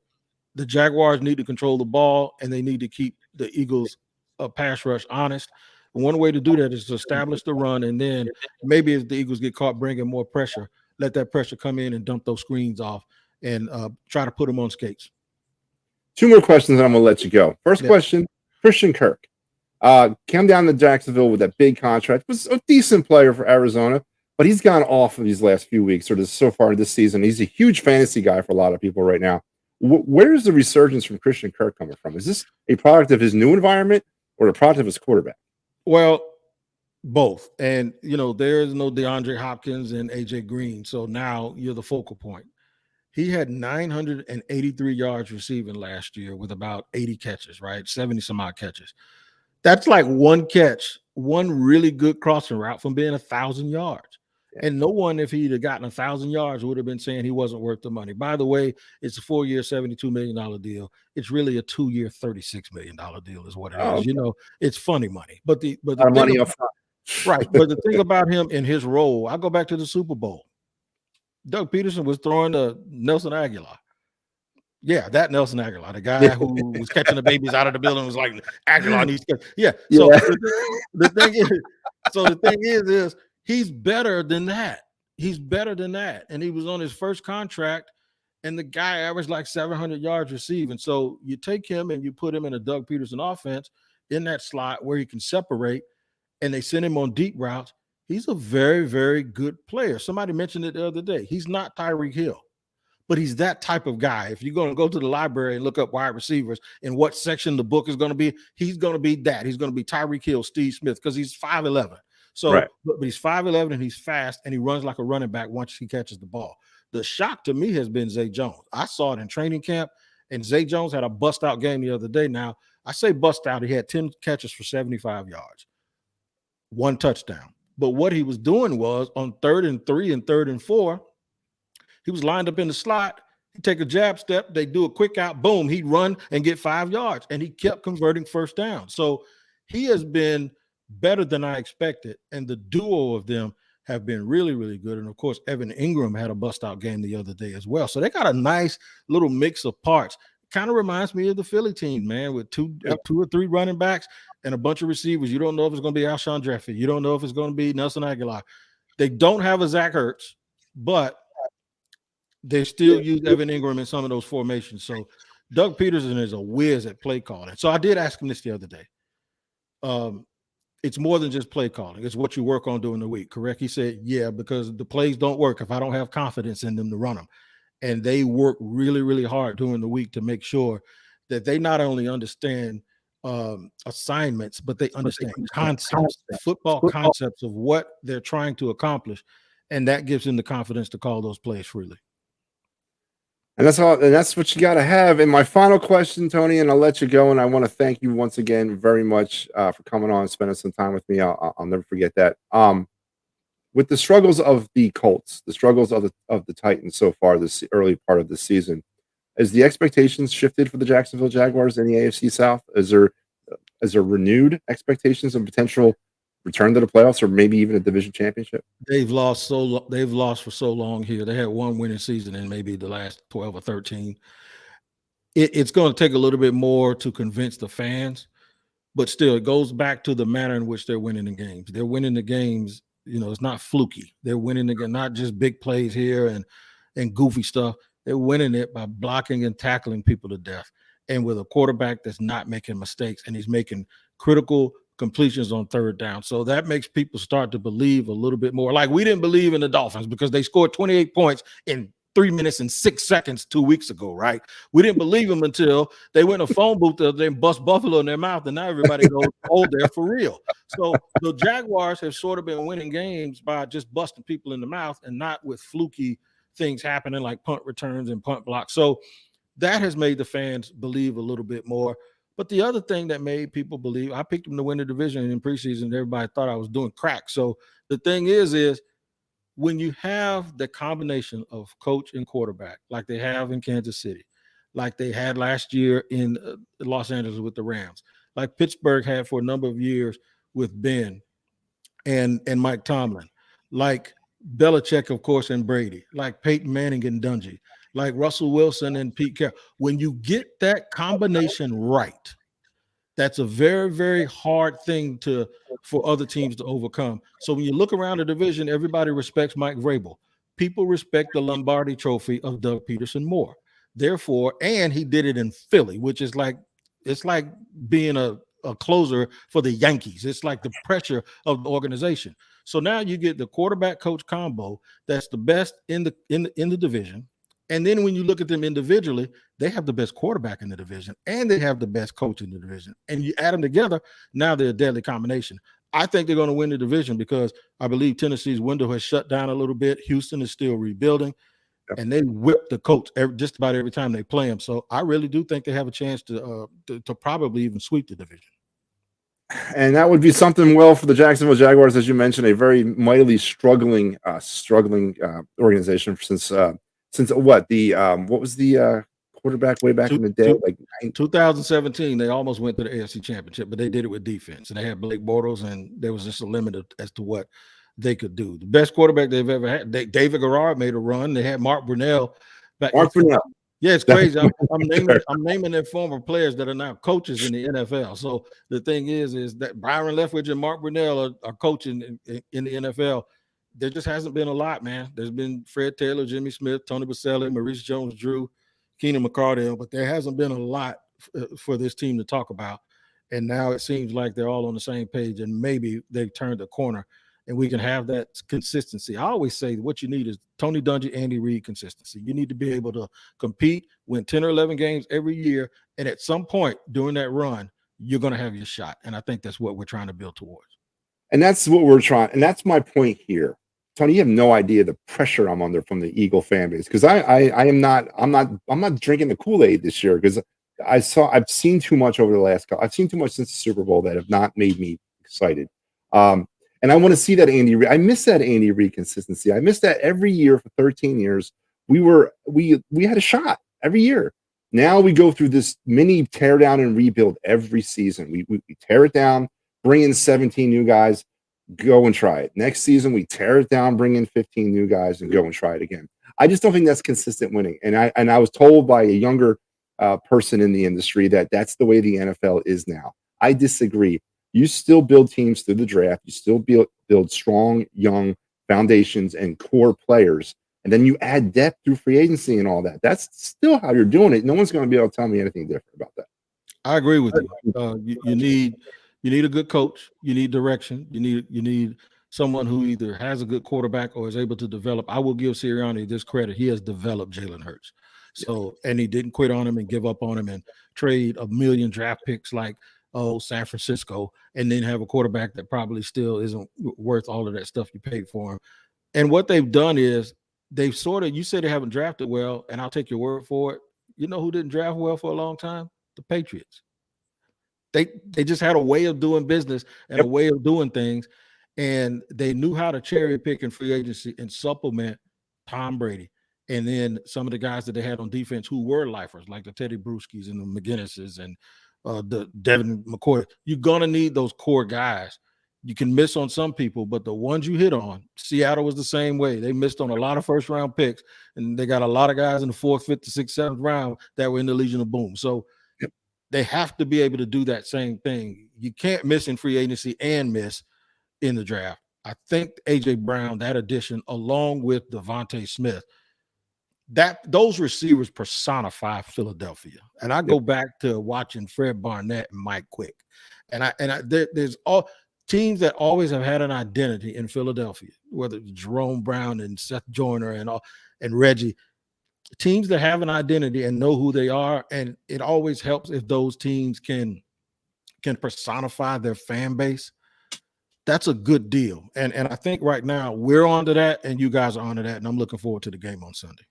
The Jaguars need to control the ball, and they need to keep the Eagles' pass rush honest. And one way to do that is to establish the run, and then maybe if the Eagles get caught bringing more pressure, let that pressure come in and dump those screens off and try to put them on skates. 2 more questions, and I'm going to let you go. First question, Christian Kirk. Came down to Jacksonville with that big contract. Was a decent player for Arizona, but he's gone off of these last few weeks or so far this season. He's a huge fantasy guy for a lot of people right now. Where is the resurgence from Christian Kirk coming from? Is this a product of his new environment or a product of his quarterback? Well, both. And, there is no DeAndre Hopkins and A.J. Green, so now you're the focal point. He had 983 yards receiving last year with about 80 catches, right? 70-some-odd catches. That's like one catch, one really good crossing route from being 1,000 yards. And no one, if he'd have gotten 1,000 yards, would have been saying he wasn't worth the money. By the way, it's a 4-year, $72 million deal. It's really a 2-year, $36 million deal is what it is. Okay. It's funny money. But the money up front. Right. But the thing about him in his role, I go back to the Super Bowl. Doug Peterson was throwing to Nelson Aguilar. Yeah, that Nelson Aguilar, the guy who was catching the babies out of the building, was like, Aguilar needs to. Yeah. So the thing is he's better than that. He's better than that. And he was on his first contract, and the guy averaged like 700 yards receiving. So you take him and you put him in a Doug Peterson offense in that slot where he can separate, and they send him on deep routes. He's a very, very good player. Somebody mentioned it the other day. He's not Tyreek Hill, but he's that type of guy. If you're going to go to the library and look up wide receivers and what section the book is going to be, he's going to be that. He's going to be Tyreek Hill, Steve Smith, because he's 5'11". So, right. But he's 5'11" and he's fast, and he runs like a running back once he catches the ball. The shock to me has been Zay Jones. I saw it in training camp, and Zay Jones had a bust-out game the other day. Now, I say bust-out. He had 10 catches for 75 yards, 1 touchdown. But what he was doing was on 3rd and 3 and 3rd and 4, he was lined up in the slot. He'd take a jab step. They do a quick out. Boom. He'd run and get 5 yards, and he kept converting first down. So he has been better than I expected, and the duo of them have been really, really good. And, of course, Evan Ingram had a bust-out game the other day as well. So they got a nice little mix of parts. Kind of reminds me of the Philly team, man, with two or three running backs and a bunch of receivers. You don't know if it's going to be Alshon Jeffrey. You don't know if it's going to be Nelson Aguilar. They don't have a Zach Ertz, but they still use Evan Ingram in some of those formations. So Doug Peterson is a whiz at play calling. So I did ask him this the other day. It's more than just play calling. It's what you work on during the week, correct? He said, yeah, because the plays don't work if I don't have confidence in them to run them. And they work really, really hard during the week to make sure that they not only understand assignments, but they understand concepts, football concepts of what they're trying to accomplish. And that gives them the confidence to call those plays freely. And that's all. And that's what you got to have. And my final question, Tony, and I'll let you go. And I want to thank you once again very much for coming on and spending some time with me. I'll never forget that. With the struggles of the Colts, the struggles of the Titans so far this early part of the season, is the expectations shifted for the Jacksonville Jaguars in the AFC South? Is there renewed expectations of potential return to the playoffs or maybe even a division championship? They've lost for so long here. They had one winning season in maybe the last 12 or 13. It's going to take a little bit more to convince the fans, but still it goes back to the manner in which they're winning the games. They're winning the games, it's not fluky. They're winning again, not just big plays here and goofy stuff. They're winning it by blocking and tackling people to death. And with a quarterback that's not making mistakes, and he's making critical completions on 3rd down. So that makes people start to believe a little bit more. Like we didn't believe in the Dolphins because they scored 28 points in 3 minutes and 6 seconds 2 weeks ago, right? We didn't believe them until they went in a phone booth and bust buffalo in their mouth, and now everybody goes, oh, they're for real. So the Jaguars have sort of been winning games by just busting people in the mouth and not with fluky things happening like punt returns and punt blocks. So that has made the fans believe a little bit more. But the other thing that made people believe, I picked them to win the division in preseason. Everybody thought I was doing crack. So the thing is when you have the combination of coach and quarterback, like they have in Kansas City, like they had last year in Los Angeles with the Rams, like Pittsburgh had for a number of years with Ben and Mike Tomlin, like Belichick, of course, and Brady, like Peyton Manning and Dungy, like Russell Wilson and Pete Carroll. When you get that combination right, that's a very, very hard thing for other teams to overcome. So when you look around the division, everybody respects Mike Vrabel. People respect the Lombardi Trophy of Doug Peterson more. Therefore, and he did it in Philly, which is it's like being a closer for the Yankees. It's like the pressure of the organization. So now you get the quarterback coach combo that's the best in the division. And then when you look at them individually, they have the best quarterback in the division and they have the best coach in the division. And you add them together, now they're a deadly combination. I think they're going to win the division because I believe Tennessee's window has shut down a little bit. Houston is still rebuilding, and they whip the Colts just about every time they play them. So I really do think they have a chance to probably even sweep the division. And that would be something for the Jacksonville Jaguars, as you mentioned, a very mightily struggling organization since what was the quarterback way back in the day? Like 2017, they almost went to the AFC Championship, but they did it with defense. And they had Blake Bortles, and there was just a limit as to what they could do. The best quarterback they've ever had, David Garrard made a run. They had Mark Brunell. Yeah, it's crazy. I'm naming their former players that are now coaches in the NFL. So the thing is that Byron Leftwich and Mark Brunell are coaching in the NFL. There just hasn't been a lot, man. There's been Fred Taylor, Jimmy Smith, Tony Baselli, Maurice Jones-Drew, Keenan McCardell, but there hasn't been a lot for this team to talk about. And now it seems like they're all on the same page, and maybe they've turned a corner, and we can have that consistency. I always say what you need is Tony Dungy, Andy Reid consistency. You need to be able to compete, win 10 or 11 games every year, and at some point during that run, you're going to have your shot. And I think that's what we're trying to build towards. And that's what we're trying. And that's my point here. Tony, you have no idea the pressure I'm under from the Eagle fan base because I'm not drinking the Kool-Aid this year because I've seen too much over the last couple. I've seen too much since the Super Bowl that have not made me excited. And I want to see that Andy Reid. I miss that Andy Reid consistency. I miss that every year for 13 years. We had a shot every year. Now we go through this mini tear down and rebuild every season. We tear it down, bring in 17 new guys, go and try it. Next season, we tear it down, bring in 15 new guys, and go and try it again. I just don't think that's consistent winning. And I was told by a younger person in the industry that that's the way the NFL is now. I disagree. You still build teams through the draft. You still build strong, young foundations and core players. And then you add depth through free agency and all that. That's still how you're doing it. No one's going to be able to tell me anything different about that. I agree with you. You need a good coach. You need direction. You need someone who either has a good quarterback or is able to develop. I will give Sirianni this credit. He has developed Jalen Hurts. So, and he didn't quit on him and give up on him and trade a million draft picks like San Francisco, and then have a quarterback that probably still isn't worth all of that stuff you paid for him. And what they've done is they've you said they haven't drafted well, and I'll take your word for it. You know who didn't draft well for a long time? The Patriots. They just had a way of doing business and a way of doing things, and they knew how to cherry pick in free agency and supplement Tom Brady. And then some of the guys that they had on defense who were lifers, like the Teddy Bruschi's and the McGinnises and the Devin McCoy. You're going to need those core guys. You can miss on some people, but the ones you hit on, Seattle was the same way. They missed on a lot of first-round picks, and they got a lot of guys in the 4th, 5th, 6th, 7th round that were in the Legion of Boom. So they have to be able to do that same thing. You can't miss in free agency and miss in the draft. I think A.J. Brown, that addition, along with Devontae Smith, those receivers personify Philadelphia. And I go back to watching Fred Barnett and Mike Quick. There's all teams that always have had an identity in Philadelphia, whether it's Jerome Brown and Seth Joyner and Reggie. Teams that have an identity and know who they are, and it always helps if those teams can personify their fan base. That's a good deal. And I think right now we're onto that, and you guys are onto that, and I'm looking forward to the game on Sunday.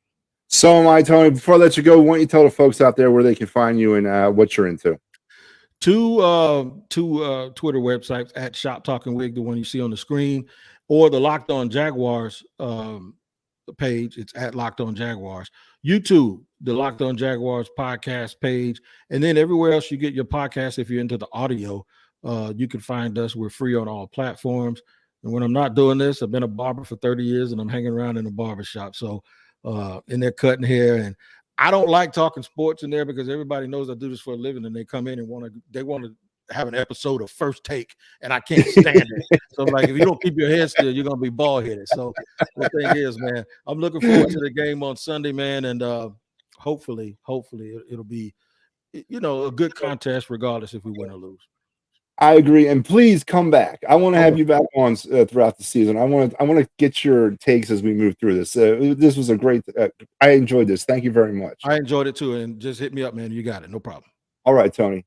So am I, Tony. Before I let you go, why don't you tell the folks out there where they can find you and what you're into? Two Twitter websites, at Shop Talking Wig, the one you see on the screen, or the Locked On Jaguars page. It's at Locked On Jaguars. YouTube, the Locked On Jaguars podcast page, and then everywhere else you get your podcast. If you're into the audio, you can find us. We're free on all platforms. And when I'm not doing this, I've been a barber for 30 years, and I'm hanging around in a barber shop. So in there cutting hair, and I don't like talking sports in there because everybody knows I do this for a living, and they come in and want to have an episode of First Take, and I can't stand it. So I'm like, if you don't keep your head still, you're gonna be bald headed. So the thing is, man, I'm looking forward to the game on Sunday, man, and hopefully it'll be, a good contest regardless if we win or lose. I agree, and please come back. I want to have you back on throughout the season. I want to get your takes as we move through this. This was a great. I enjoyed this. Thank you very much. I enjoyed it too, and just hit me up, man. You got it, no problem. All right, Tony.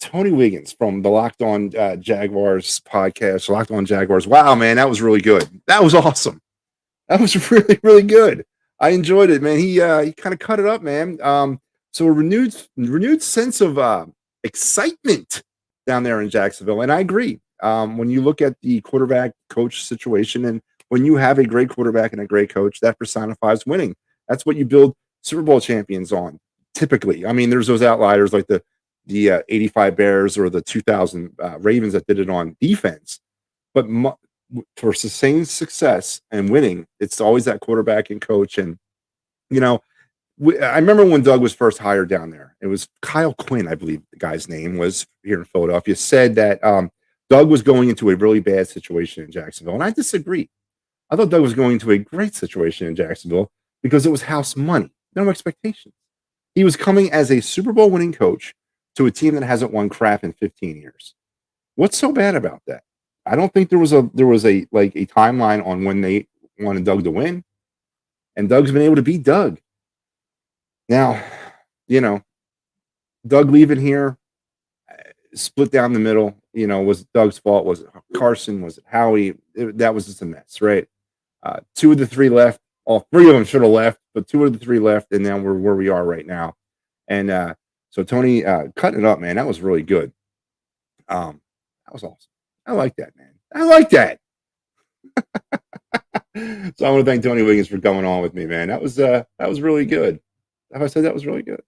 Tony Wiggins from the Locked On Jaguars podcast. Locked On Jaguars. Wow, man, that was really good. That was awesome. That was really, really good. I enjoyed it, man. He kind of cut it up, man. So a renewed sense of excitement down there in Jacksonville. And I agree. When you look at the quarterback coach situation, and when you have a great quarterback and a great coach, that personifies winning. That's what you build Super Bowl champions on, typically. I mean, there's those outliers like the 85 Bears or the 2000 Ravens that did it on defense. But for sustained success and winning, it's always that quarterback and coach. And, I remember when Doug was first hired down there. It was Kyle Quinn, I believe the guy's name was, here in Philadelphia, said that Doug was going into a really bad situation in Jacksonville. And I disagree. I thought Doug was going into a great situation in Jacksonville because it was house money, no expectations. He was coming as a Super Bowl winning coach to a team that hasn't won crap in 15 years. What's so bad about that? I don't think there was a timeline on when they wanted Doug to win. And Doug's been able to beat Doug. Now, Doug leaving here, split down the middle, was Doug's fault? Was it Carson? Was it Howie? That was just a mess, right? 2 of the 3 left. All 3 of them should have left, but 2 of the 3 left, and then we're where we are right now. And so Tony cutting it up, man, that was really good. That was awesome. I like that, man. I like that. So I want to thank Tony Wiggins for coming on with me, man. That was really good. Have I said that was really good?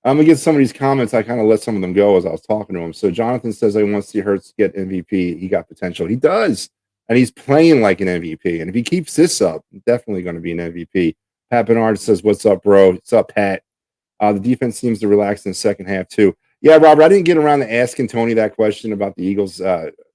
I'm gonna get some of these comments. I kind of let some of them go as I was talking to him. So Jonathan says I want to see Hurts get MVP. He got potential. He does, and he's playing like an MVP. And if he keeps this up, definitely going to be an MVP. Pat Bernard says, "What's up, bro? What's up, Pat?" The defense seems to relax in the second half too. Yeah, Robert, I didn't get around to asking Tony that question about the Eagles.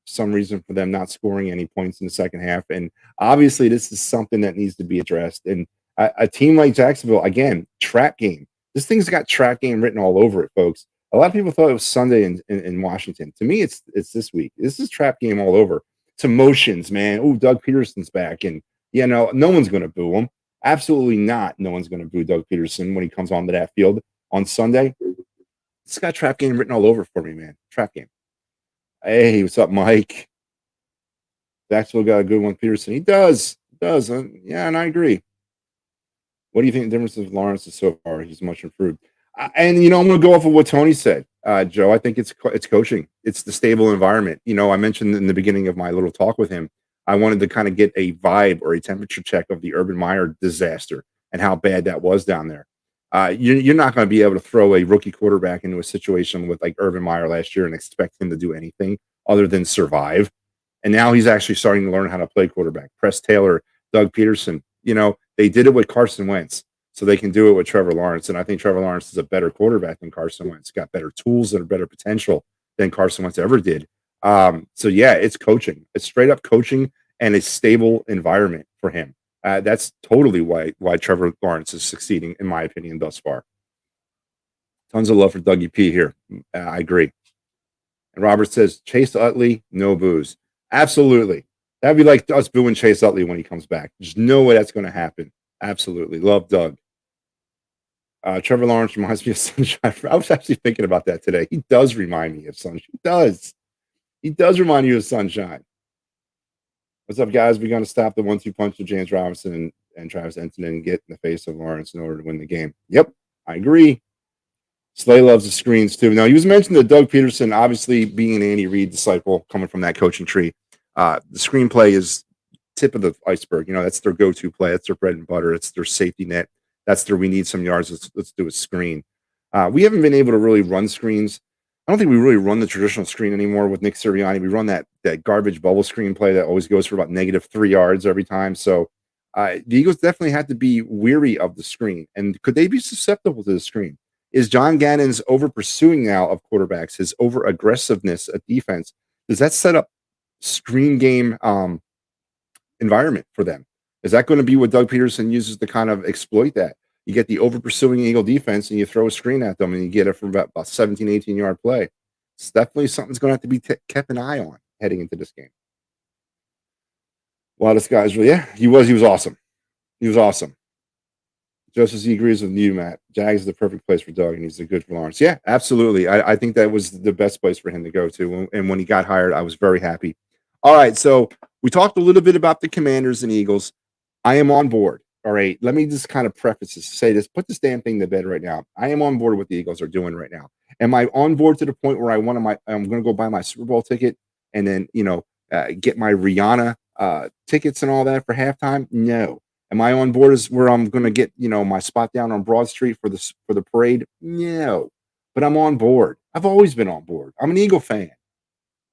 Some reason for them not scoring any points in the second half, and obviously this is something that needs to be addressed. And a team like Jacksonville, again, trap game. This thing's got trap game written all over it, folks. A lot of people thought it was Sunday in Washington. To me, it's this week. This is trap game all over. It's emotions, man. Oh, Doug Peterson's back, and no one's going to boo him. Absolutely not. No one's going to boo Doug Peterson when he comes onto that field on Sunday. It's got trap game written all over for me, man. Trap game. Hey, what's up, Mike? Jacksonville got a good one, Peterson. He does. Yeah, and I agree. What do you think the difference of Lawrence is so far? He's much improved. And, I'm going to go off of what Tony said, Joe. I think it's coaching. It's the stable environment. I mentioned in the beginning of my little talk with him, I wanted to kind of get a vibe or a temperature check of the Urban Meyer disaster and how bad that was down there. You're not going to be able to throw a rookie quarterback into a situation with like Urban Meyer last year and expect him to do anything other than survive. And now he's actually starting to learn how to play quarterback. Press Taylor, Doug Peterson, they did it with Carson Wentz, so they can do it with Trevor Lawrence. And I think Trevor Lawrence is a better quarterback than Carson Wentz. Got better tools and a better potential than Carson Wentz ever did. So yeah, it's coaching. It's straight up coaching and a stable environment for him. That's totally why Trevor Lawrence is succeeding, in my opinion, thus far. Tons of love for Dougie P here. I agree. And Robert says, Chase Utley, no booze. Absolutely. That'd be like us booing Chase Utley when he comes back. There's no way that's going to happen. Absolutely. Love Doug. Trevor Lawrence reminds me of Sunshine. I was actually thinking about that today. He does remind me of Sunshine. He does. He does remind you of Sunshine. What's up, guys? We're going to stop the 1-2 punch of James Robinson and Travis Etienne and get in the face of Lawrence in order to win the game. Yep, I agree. Slay loves the screens, too. Now, he was mentioned that Doug Peterson, obviously being an Andy Reid disciple coming from that coaching tree, the screenplay is tip of the iceberg. That's their go-to play. That's their bread and butter. It's their safety net. That's their we need some yards. Let's do a screen. We haven't been able to really run screens. I don't think we really run the traditional screen anymore with Nick Sirianni. We run that garbage bubble screen play that always goes for about -3 yards every time. So the Eagles definitely had to be weary of the screen. And could they be susceptible to the screen? Is John Gannon's over pursuing now of quarterbacks, his over aggressiveness at defense, does that set up screen game environment for them? Is that going to be what Doug Peterson uses to kind of exploit that? You get the over pursuing Eagle defense and you throw a screen at them and you get it from about 17, 18-yard play. It's definitely something's going to have to be kept an eye on heading into this game. A lot of this guy's really, he was awesome. He was awesome. Just as he agrees with you, Matt, Jags is the perfect place for Doug and he's good for Lawrence. Yeah, absolutely. I think that was the best place for him to go to. And when he got hired, I was very happy. All right, so we talked a little bit about the Commanders and Eagles. I am on board. All right, let me just kind of preface this, say this, put this damn thing to bed right now. I am on board with what the Eagles are doing right now. Am I on board to the point where I'm going to go buy my Super Bowl ticket and then, get my Rihanna tickets and all that for halftime? No. Am I on board as where I'm going to get, my spot down on Broad Street for the parade? No. But I'm on board. I've always been on board. I'm an Eagle fan.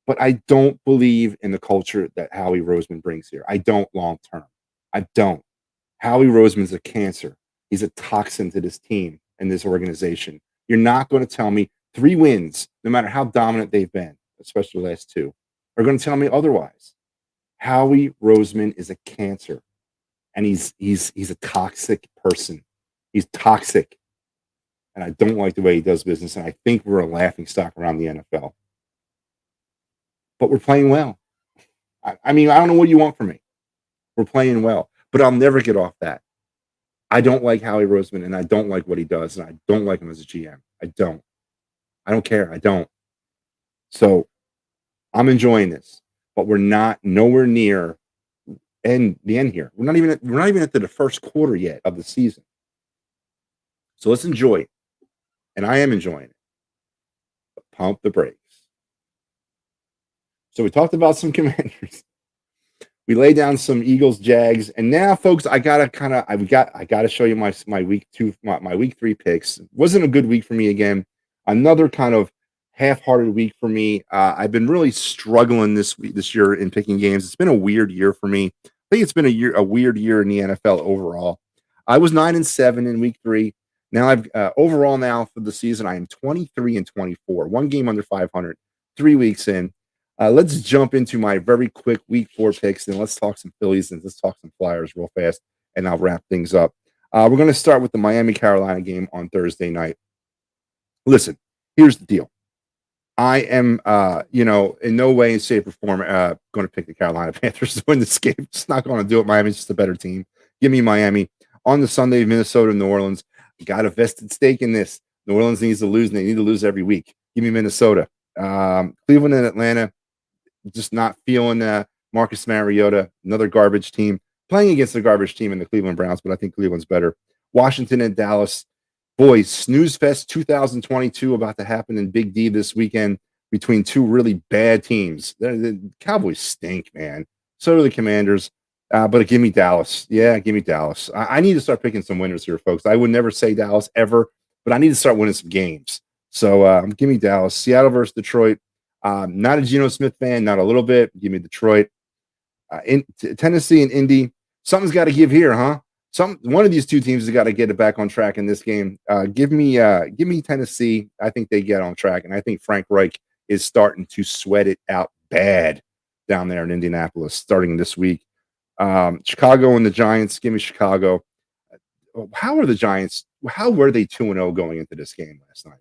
But I don't believe in the culture that Howie Roseman brings here. I don't long term. I don't. Howie Roseman's a cancer. He's a toxin to this team and this organization. You're not going to tell me 3 wins, no matter how dominant they've been, especially the last 2, are going to tell me otherwise. Howie Roseman is a cancer, and he's a toxic person. He's toxic, and I don't like the way he does business, and I think we're a laughingstock around the NFL. But we're playing well. I mean, I don't know what you want from me. We're playing well. But I'll never get off that. I don't like Howie Roseman, and I don't like what he does, and I don't like him as a GM. I don't care. I don't. So I'm enjoying this, but we're not nowhere near end here. We're not even at the first quarter yet of the season. So let's enjoy it. And I am enjoying it. But pump the brakes. So we talked about some Commanders. We laid down some Eagles, Jags, and now, folks, I gotta show you my week 3 picks. Wasn't a good week for me again. Another kind of half-hearted week for me. I've been really struggling this year in picking games. It's been a weird year for me. I think it's been a weird year in the NFL overall. I was 9-7 in week 3. Now I've overall now for the season, I am 23-24, one game under 500, 3 weeks in. Let's jump into my very quick week 4 picks, and let's talk some Phillies and let's talk some Flyers real fast, and I'll wrap things up. We're going to start with the Miami-Carolina game on Thursday night. Listen, here's the deal. I am, in no way, shape, or form going to pick the Carolina Panthers to win this game. Just not going to do it. Miami's just a better team. Give me Miami. On the Sunday, Minnesota, New Orleans. Got a vested stake in this. New Orleans needs to lose, and they need to lose every week. Give me Minnesota. Cleveland and Atlanta. Just not feeling Marcus Mariota, another garbage team, playing against a garbage team in the Cleveland Browns, but I think Cleveland's better. Washington and Dallas. Boys, Snooze Fest 2022 about to happen in Big D this weekend between two really bad teams. The Cowboys stink, man. So do the Commanders. But give me Dallas. Yeah, give me Dallas. I need to start picking some winners here, folks. I would never say Dallas ever, but I need to start winning some games. So give me Dallas. Seattle versus Detroit. Not a Geno Smith fan, not a little bit. Give me Detroit. Tennessee and Indy. Something's got to give here, huh? One of these two teams has got to get it back on track in this game. Give me Tennessee. I think they get on track, and I think Frank Reich is starting to sweat it out bad down there in Indianapolis starting this week. Chicago and the Giants. Give me Chicago. How are the Giants? How were they 2-0 going into this game last night?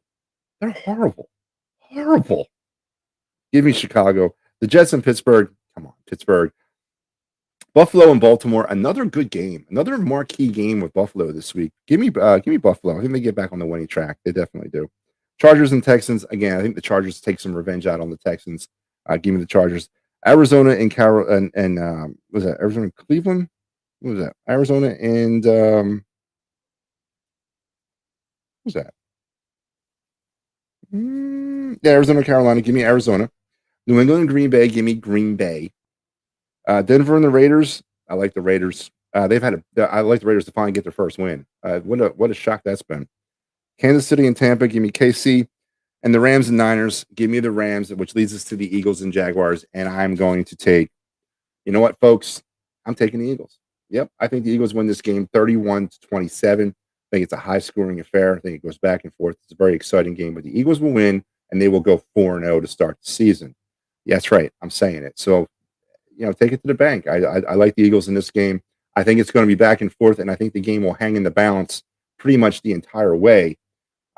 They're horrible. Horrible. Give me Chicago. The Jets and Pittsburgh. Come on, Pittsburgh. Buffalo and Baltimore. Another good game. Another marquee game with Buffalo this week. Give me Buffalo. I think they get back on the winning track. They definitely do. Chargers and Texans. Again, I think the Chargers take some revenge out on the Texans. Give me the Chargers. Arizona and what was that? Arizona and Cleveland? What was that? Arizona and what was that? Arizona, Carolina. Give me Arizona. New England and Green Bay. Give me Green Bay. Denver and the Raiders. I like the Raiders. I like the Raiders to finally get their first win. What a shock that's been. Kansas City and Tampa. Give me KC. And the Rams and Niners. Give me the Rams, which leads us to the Eagles and Jaguars. And I'm going to take, you know what, folks? I'm taking the Eagles. Yep, I think the Eagles win this game 31-27. I think it's a high-scoring affair. I think it goes back and forth. It's a very exciting game, but the Eagles will win, and they will go 4-0 to start the season. Yeah, that's right. I'm saying it. So, take it to the bank. I like the Eagles in this game. I think it's going to be back and forth, and I think the game will hang in the balance pretty much the entire way.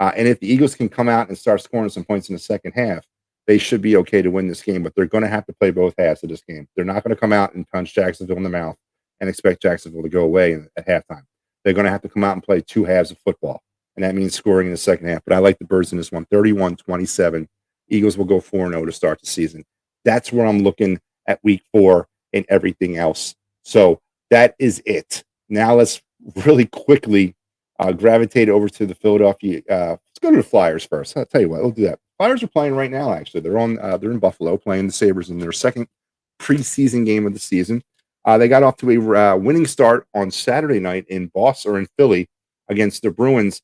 And if the Eagles can come out and start scoring some points in the second half, they should be okay to win this game, but they're going to have to play both halves of this game. They're not going to come out and punch Jacksonville in the mouth and expect Jacksonville to go away at halftime. They're going to have to come out and play two halves of football, and that means scoring in the second half. But I like the Birds in this one, 31-27. Eagles will go 4-0 to start the season. That's where I'm looking at week 4 and everything else. So that is it. Now let's really quickly gravitate over to the Philadelphia. Let's go to the Flyers first. I'll tell you what, we'll do that. Flyers are playing right now, actually. They're in Buffalo playing the Sabres in their second preseason game of the season. They got off to a winning start on Saturday night in Philly against the Bruins.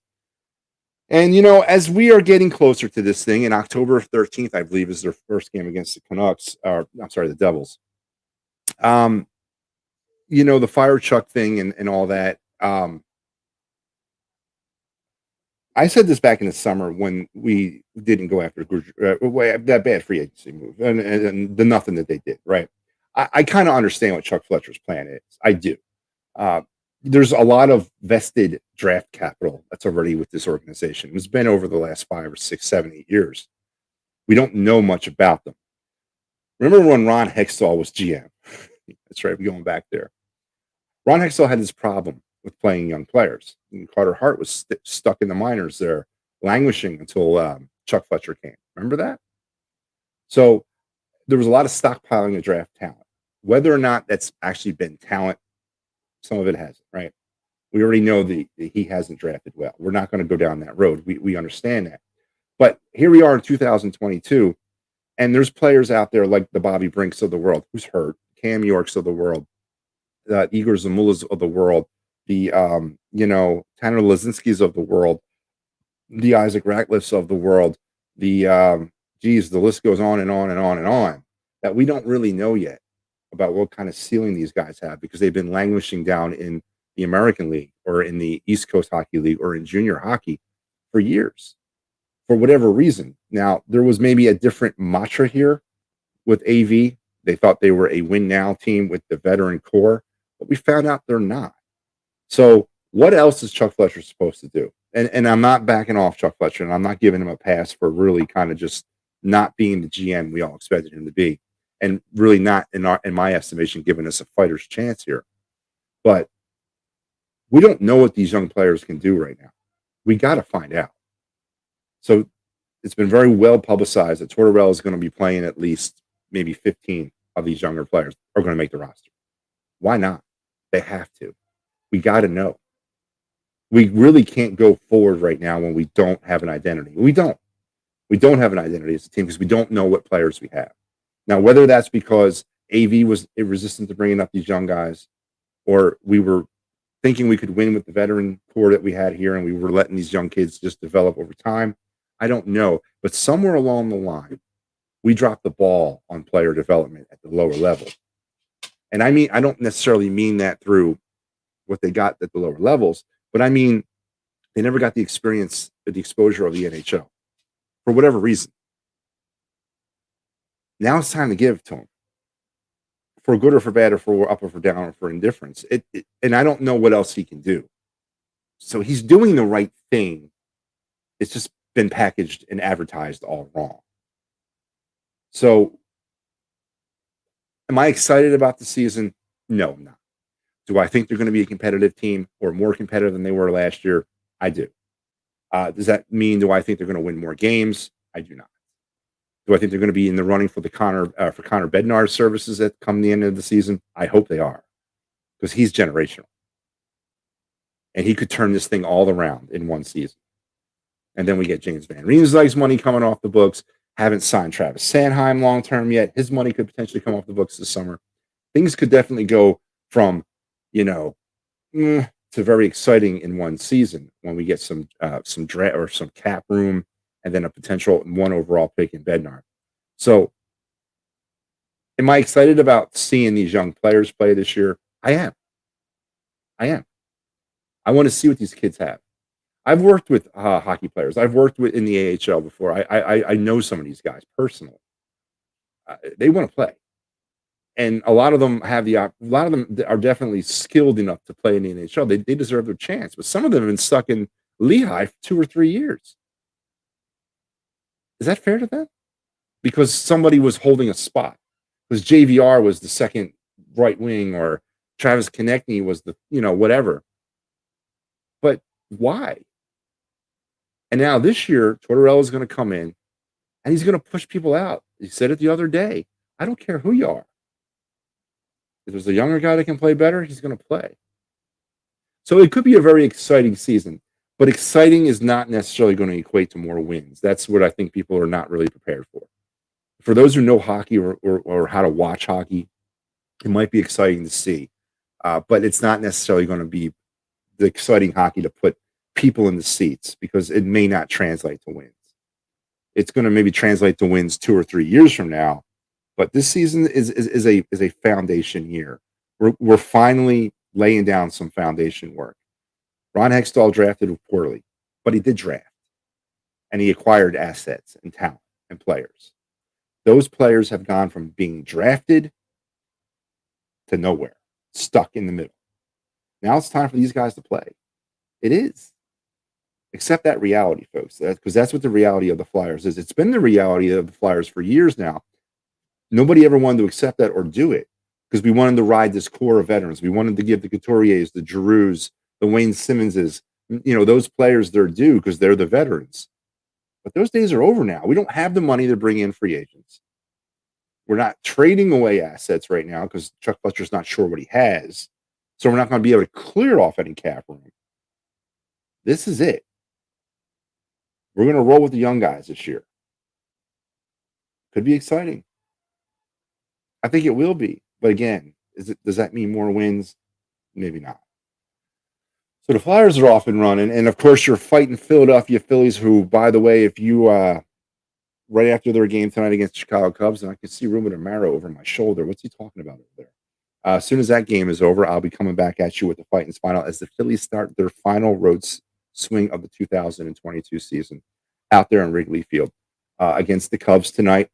And, as we are getting closer to this thing, in October 13th, I believe, is their first game against the Canucks, the Devils. The fire truck thing and all that. I said this back in the summer when we didn't go after that bad free agency move and the nothing that they did, right? I kind of understand what Chuck Fletcher's plan is. I do. There's a lot of vested draft capital that's already with this organization. It's been over the last 5 or 6, 7, 8 years. We don't know much about them. Remember when Ron Hextall was GM? That's right. We're going back there. Ron Hextall had this problem with playing young players. And Carter Hart was stuck in the minors there, languishing until Chuck Fletcher came. Remember that? So there was a lot of stockpiling of draft talent. Whether or not that's actually been talent, some of it hasn't, right? We already know that he hasn't drafted well. We're not going to go down that road. We understand that. But here we are in 2022, and there's players out there like the Bobby Brinks of the world who's hurt, Cam Yorks of the world, the Igor Zamulas of the world, the Tanner Lazinskis of the world, the Isaac Ratcliffes of the world, the the list goes on and on and on and on, that we don't really know yet about what kind of ceiling these guys have, because they've been languishing down in the American League or in the East Coast Hockey League or in junior hockey for years, for whatever reason. Now, there was maybe a different mantra here with AV. They thought they were a win now team with the veteran core, but we found out they're not. So what else is Chuck Fletcher supposed to do? And I'm not backing off Chuck Fletcher, and I'm not giving him a pass for really kind of just not being the GM we all expected him to be, and really not, in my estimation, giving us a fighter's chance here. But we don't know what these young players can do right now. We got to find out. So it's been very well publicized that Tortorella is going to be playing at least maybe 15 of these younger players are going to make the roster. Why not? They have to. We got to know. We really can't go forward right now when we don't have an identity. We don't have an identity as a team because we don't know what players we have. Now, whether that's because AV was resistant to bringing up these young guys, or we were thinking we could win with the veteran core that we had here and we were letting these young kids just develop over time, I don't know. But somewhere along the line, we dropped the ball on player development at the lower level. And I don't necessarily mean that through what they got at the lower levels, but I mean, they never got the experience, the exposure of the NHL for whatever reason. Now it's time to give to them, for good or for bad, or for up or for down, or for indifference. And I don't know what else he can do. So he's doing the right thing. It's just been packaged and advertised all wrong. So am I excited about the season? No, I'm not. Do I think they're going to be a competitive team, or more competitive than they were last year? I do. Does that mean, do I think they're going to win more games? I do not. Do I think they're going to be in the running for the Connor Bednar's services at come the end of the season? I hope they are, because he's generational. And he could turn this thing all around in one season. And then we get James Van Riemsdyk's money coming off the books. Haven't signed Travis Sanheim long-term yet. His money could potentially come off the books this summer. Things could definitely go from, to very exciting in one season when we get some draft or some cap room, and then a potential 1 overall pick in Bednar. So am I excited about seeing these young players play this year? I am. I want to see what these kids have. I've worked with hockey players. I've worked with in the AHL before. I know some of these guys personally. They want to play, and a lot of them are definitely skilled enough to play in the NHL. They deserve their chance, but some of them have been stuck in Lehigh for 2 or 3 years. Is that fair to them? Because somebody was holding a spot. Because JVR was the second right wing, or Travis Konechny was the whatever. But why? And now this year, Tortorella is going to come in and he's going to push people out. He said it the other day. I don't care who you are. If there's a younger guy that can play better, he's going to play. So it could be a very exciting season, but exciting is not necessarily going to equate to more wins. That's what I think people are not really prepared for. For those who know hockey or how to watch hockey, it might be exciting to see, but it's not necessarily going to be the exciting hockey to put people in the seats, because it may not translate to wins. It's going to maybe translate to wins 2 or 3 years from now, but this season is a foundation year. We're finally laying down some foundation work. Ron Hextall drafted poorly, but he did draft, and he acquired assets and talent and players. Those players have gone from being drafted to nowhere, stuck in the middle. Now it's time for these guys to play. It is. Accept that reality, folks, because that's what the reality of the Flyers is. It's been the reality of the Flyers for years now. Nobody ever wanted to accept that or do it, because we wanted to ride this core of veterans. We wanted to give the Couturiers, the Giroux, the Wayne Simmonses, those players their due, because they're the veterans. But those days are over now. We don't have the money to bring in free agents. We're not trading away assets right now because Chuck Fletcher's not sure what he has. So we're not going to be able to clear off any cap room. This is it. We're going to roll with the young guys this year. Could be exciting. I think it will be. But again, does that mean more wins? Maybe not. So the Flyers are off and running. And of course, you're fighting Philadelphia Phillies, who, by the way, if you right after their game tonight against the Chicago Cubs, and I can see Ruben Amaro over my shoulder. What's he talking about over there? As soon as that game is over, I'll be coming back at you with the Fight and Final as the Phillies start their final road swing of the 2022 season out there in Wrigley Field against the Cubs tonight.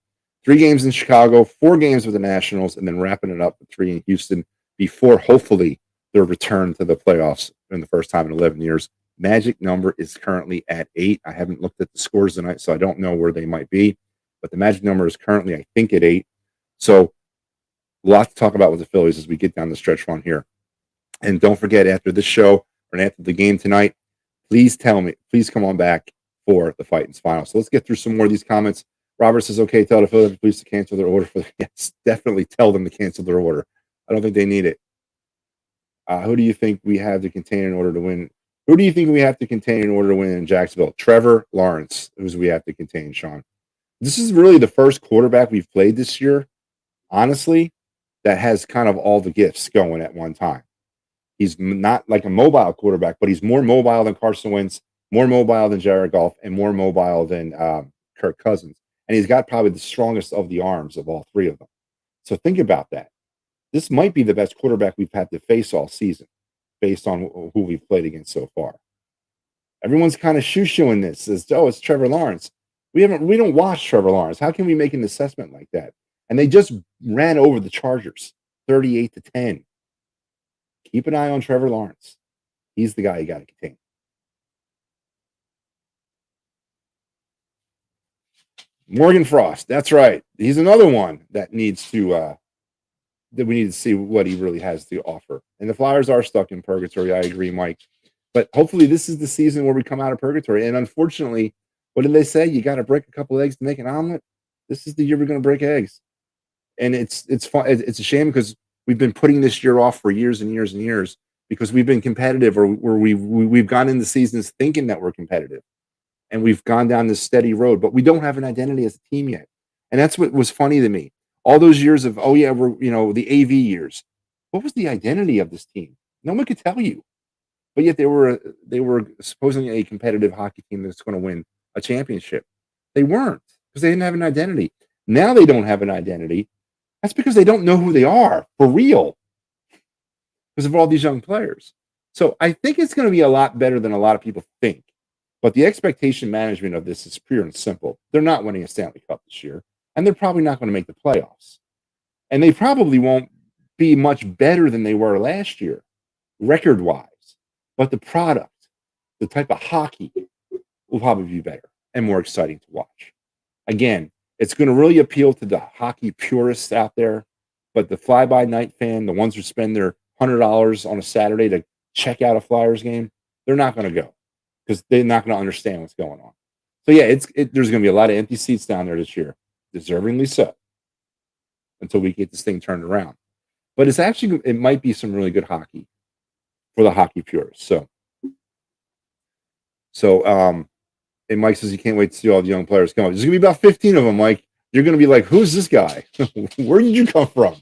3 games in Chicago, 4 games with the Nationals, and then wrapping it up with 3 in Houston before hopefully their return to the playoffs in the first time in 11 years. Magic number is currently at 8. I haven't looked at the scores tonight, so I don't know where they might be. But the magic number is currently, I think, at 8. So a lot to talk about with the Phillies as we get down the stretch run here. And don't forget, after this show or after the game tonight, please come on back for the Fight and Final. So let's get through some more of these comments. Robert says, okay, tell the Philadelphia police to cancel their order. Yes, definitely tell them to cancel their order. I don't think they need it. Who do you think we have to contain in order to win? Who do you think we have to contain in order to win in Jacksonville? Trevor Lawrence, who's we have to contain, Sean. This is really the first quarterback we've played this year, honestly, that has kind of all the gifts going at one time. He's not like a mobile quarterback, but he's more mobile than Carson Wentz, more mobile than Jared Goff, and more mobile than Kirk Cousins. And he's got probably the strongest of the arms of all 3 of them. So think about that. This might be the best quarterback we've had to face all season based on who we've played against so far. Everyone's kind of shoo-shooing this as, oh, it's Trevor Lawrence. We don't watch Trevor Lawrence. How can we make an assessment like that? And they just ran over the Chargers 38-10. Keep an eye on Trevor Lawrence. He's the guy you got to contain. Morgan Frost, that's right. He's another one that needs to that we need to see what he really has to offer. And the Flyers are stuck in purgatory. I agree, Mike. But hopefully this is the season where we come out of purgatory. And unfortunately, what did they say? You got to break a couple of eggs to make an omelet. This is the year we're going to break eggs. And it's fun. It's a shame because we've been putting this year off for years and years and years because we've been competitive, or we've gone into seasons thinking that we're competitive. And we've gone down this steady road, but we don't have an identity as a team yet. And that's what was funny to me. All those years of, oh yeah, we're, the AV years. What was the identity of this team? No one could tell you. But yet they were supposedly a competitive hockey team that's going to win a championship. They weren't because they didn't have an identity. Now they don't have an identity. That's because they don't know who they are for real because of all these young players. So I think it's going to be a lot better than a lot of people think. But the expectation management of this is pure and simple. They're not winning a Stanley Cup this year, and they're probably not going to make the playoffs. And they probably won't be much better than they were last year, record-wise. But the product, the type of hockey, will probably be better and more exciting to watch. Again, it's going to really appeal to the hockey purists out there, but the fly-by-night fan, the ones who spend their $100 on a Saturday to check out a Flyers game, they're not going to go because they're not going to understand what's going on. So, yeah, there's going to be a lot of empty seats down there this year, deservingly so, until we get this thing turned around. But it might be some really good hockey for the hockey purists. So, and Mike says he can't wait to see all the young players come. There's going to be about 15 of them, Mike. You're going to be like, who's this guy? Where did you come from?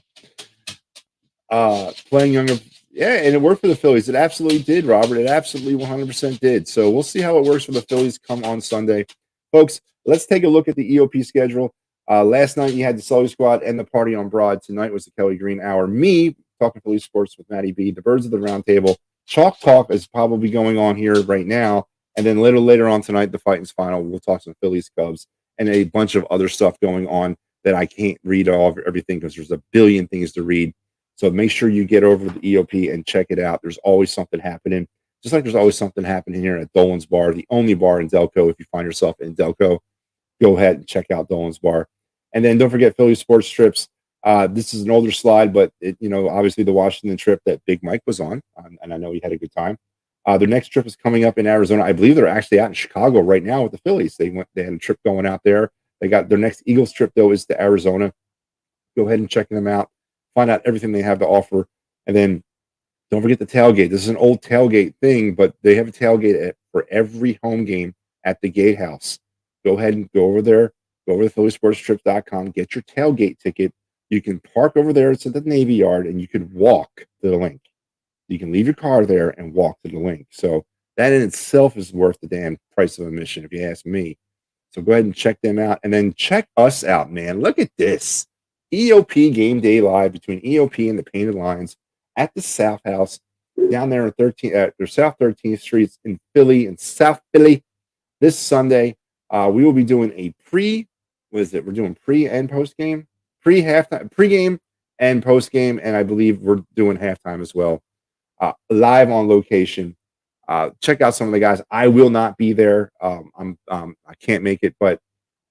Playing younger. Yeah, and it worked for the Phillies. It absolutely did, Robert. It absolutely 100% did. So we'll see how it works for the Phillies come on Sunday. Folks, let's take a look at the EOP schedule. Last night you had the Sully Squad and the Party on Broad. Tonight was the Kelly Green Hour. Me, talking Phillies sports with Matty B. The Birds of the Round Table. Chalk Talk is probably going on here right now. And then later on tonight, the Fight and Final, we'll talk some Phillies, Cubs, and a bunch of other stuff going on that I can't read all of everything because there's a billion things to read. So make sure you get over to the EOP and check it out. There's always something happening. Just like there's always something happening here at Dolan's Bar, the only bar in Delco. If you find yourself in Delco, go ahead and check out Dolan's Bar. And then don't forget Philly Sports Trips. This is an older slide, but obviously the Washington trip that Big Mike was on, and I know he had a good time. Their next trip is coming up in Arizona. I believe they're actually out in Chicago right now with the Phillies. They had a trip going out there. They got their next Eagles trip though is to Arizona. Go ahead and check them out. Find out everything they have to offer. And then don't forget the tailgate. This is an old tailgate thing, but they have a tailgate for every home game at the Gatehouse. Go ahead and go over there. Go over to phillysportstrips.com. Get your tailgate ticket. You can park over there. It's at the Navy Yard, and you can walk to the link. You can leave your car there and walk to the link. So that in itself is worth the damn price of admission, if you ask me. So go ahead and check them out. And then check us out, man. Look at this. EOP Game Day Live between EOP and the Painted Lions at the South House down there in South 13th Street in Philly, in South Philly. This Sunday, we will be doing we're doing pre and post game, pre-halftime, pre-game and post game, and I believe we're doing halftime as well. Live on location. Check out some of the guys. I will not be there. I can't make it, but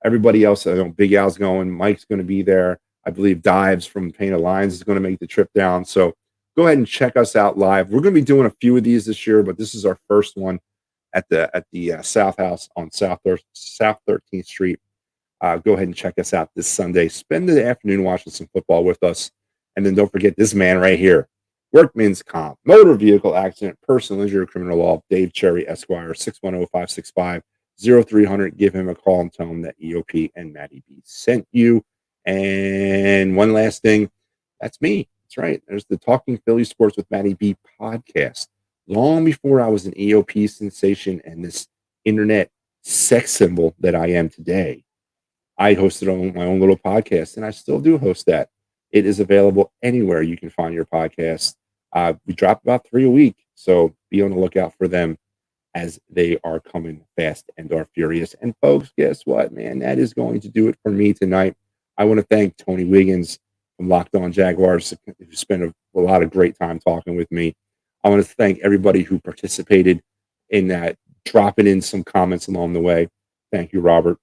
everybody else, I know Big Al's going, Mike's going to be there. I believe Dives from Painted Lions is going to make the trip down. So go ahead and check us out live. We're going to be doing a few of these this year, but this is our first one at the South House on South 13th Street. Go ahead and check us out this Sunday. Spend the afternoon watching some football with us. And then don't forget this man right here. Workman's Comp, Motor Vehicle Accident, Personal Injury, or Criminal Law. Dave Cherry, Esquire, 610-565-0300. Give him a call and tell him that EOP and Matty B sent you. And one last thing, that's me. That's right. There's the Talking Philly Sports with Matty B podcast. Long before I was an EOP sensation and this internet sex symbol that I am today, I hosted my own little podcast, and I still do host that. It is available anywhere you can find your podcast. We drop about 3 a week, so be on the lookout for them as they are coming fast and are furious. And folks, guess what, man? That is going to do it for me tonight. I want to thank Tony Wiggins from Locked On Jaguars, who spent a lot of great time talking with me. I want to thank everybody who participated in that, dropping in some comments along the way. Thank you, Robert.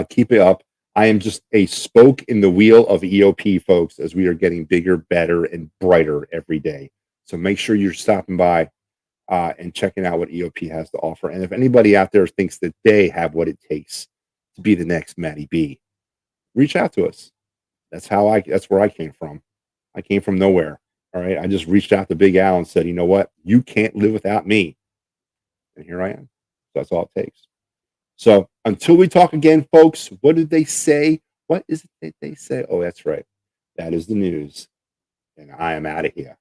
Keep it up. I am just a spoke in the wheel of EOP, folks, as we are getting bigger, better, and brighter every day. So make sure you're stopping by and checking out what EOP has to offer. And if anybody out there thinks that they have what it takes to be the next Matty B, reach out to us. That's where I came from. I came from nowhere. All right. I just reached out to Big Al and said, you know what? You can't live without me. And here I am. So that's all it takes. So until we talk again, folks, what did they say? What is it that they say? Oh, that's right. That is the news. And I am out of here.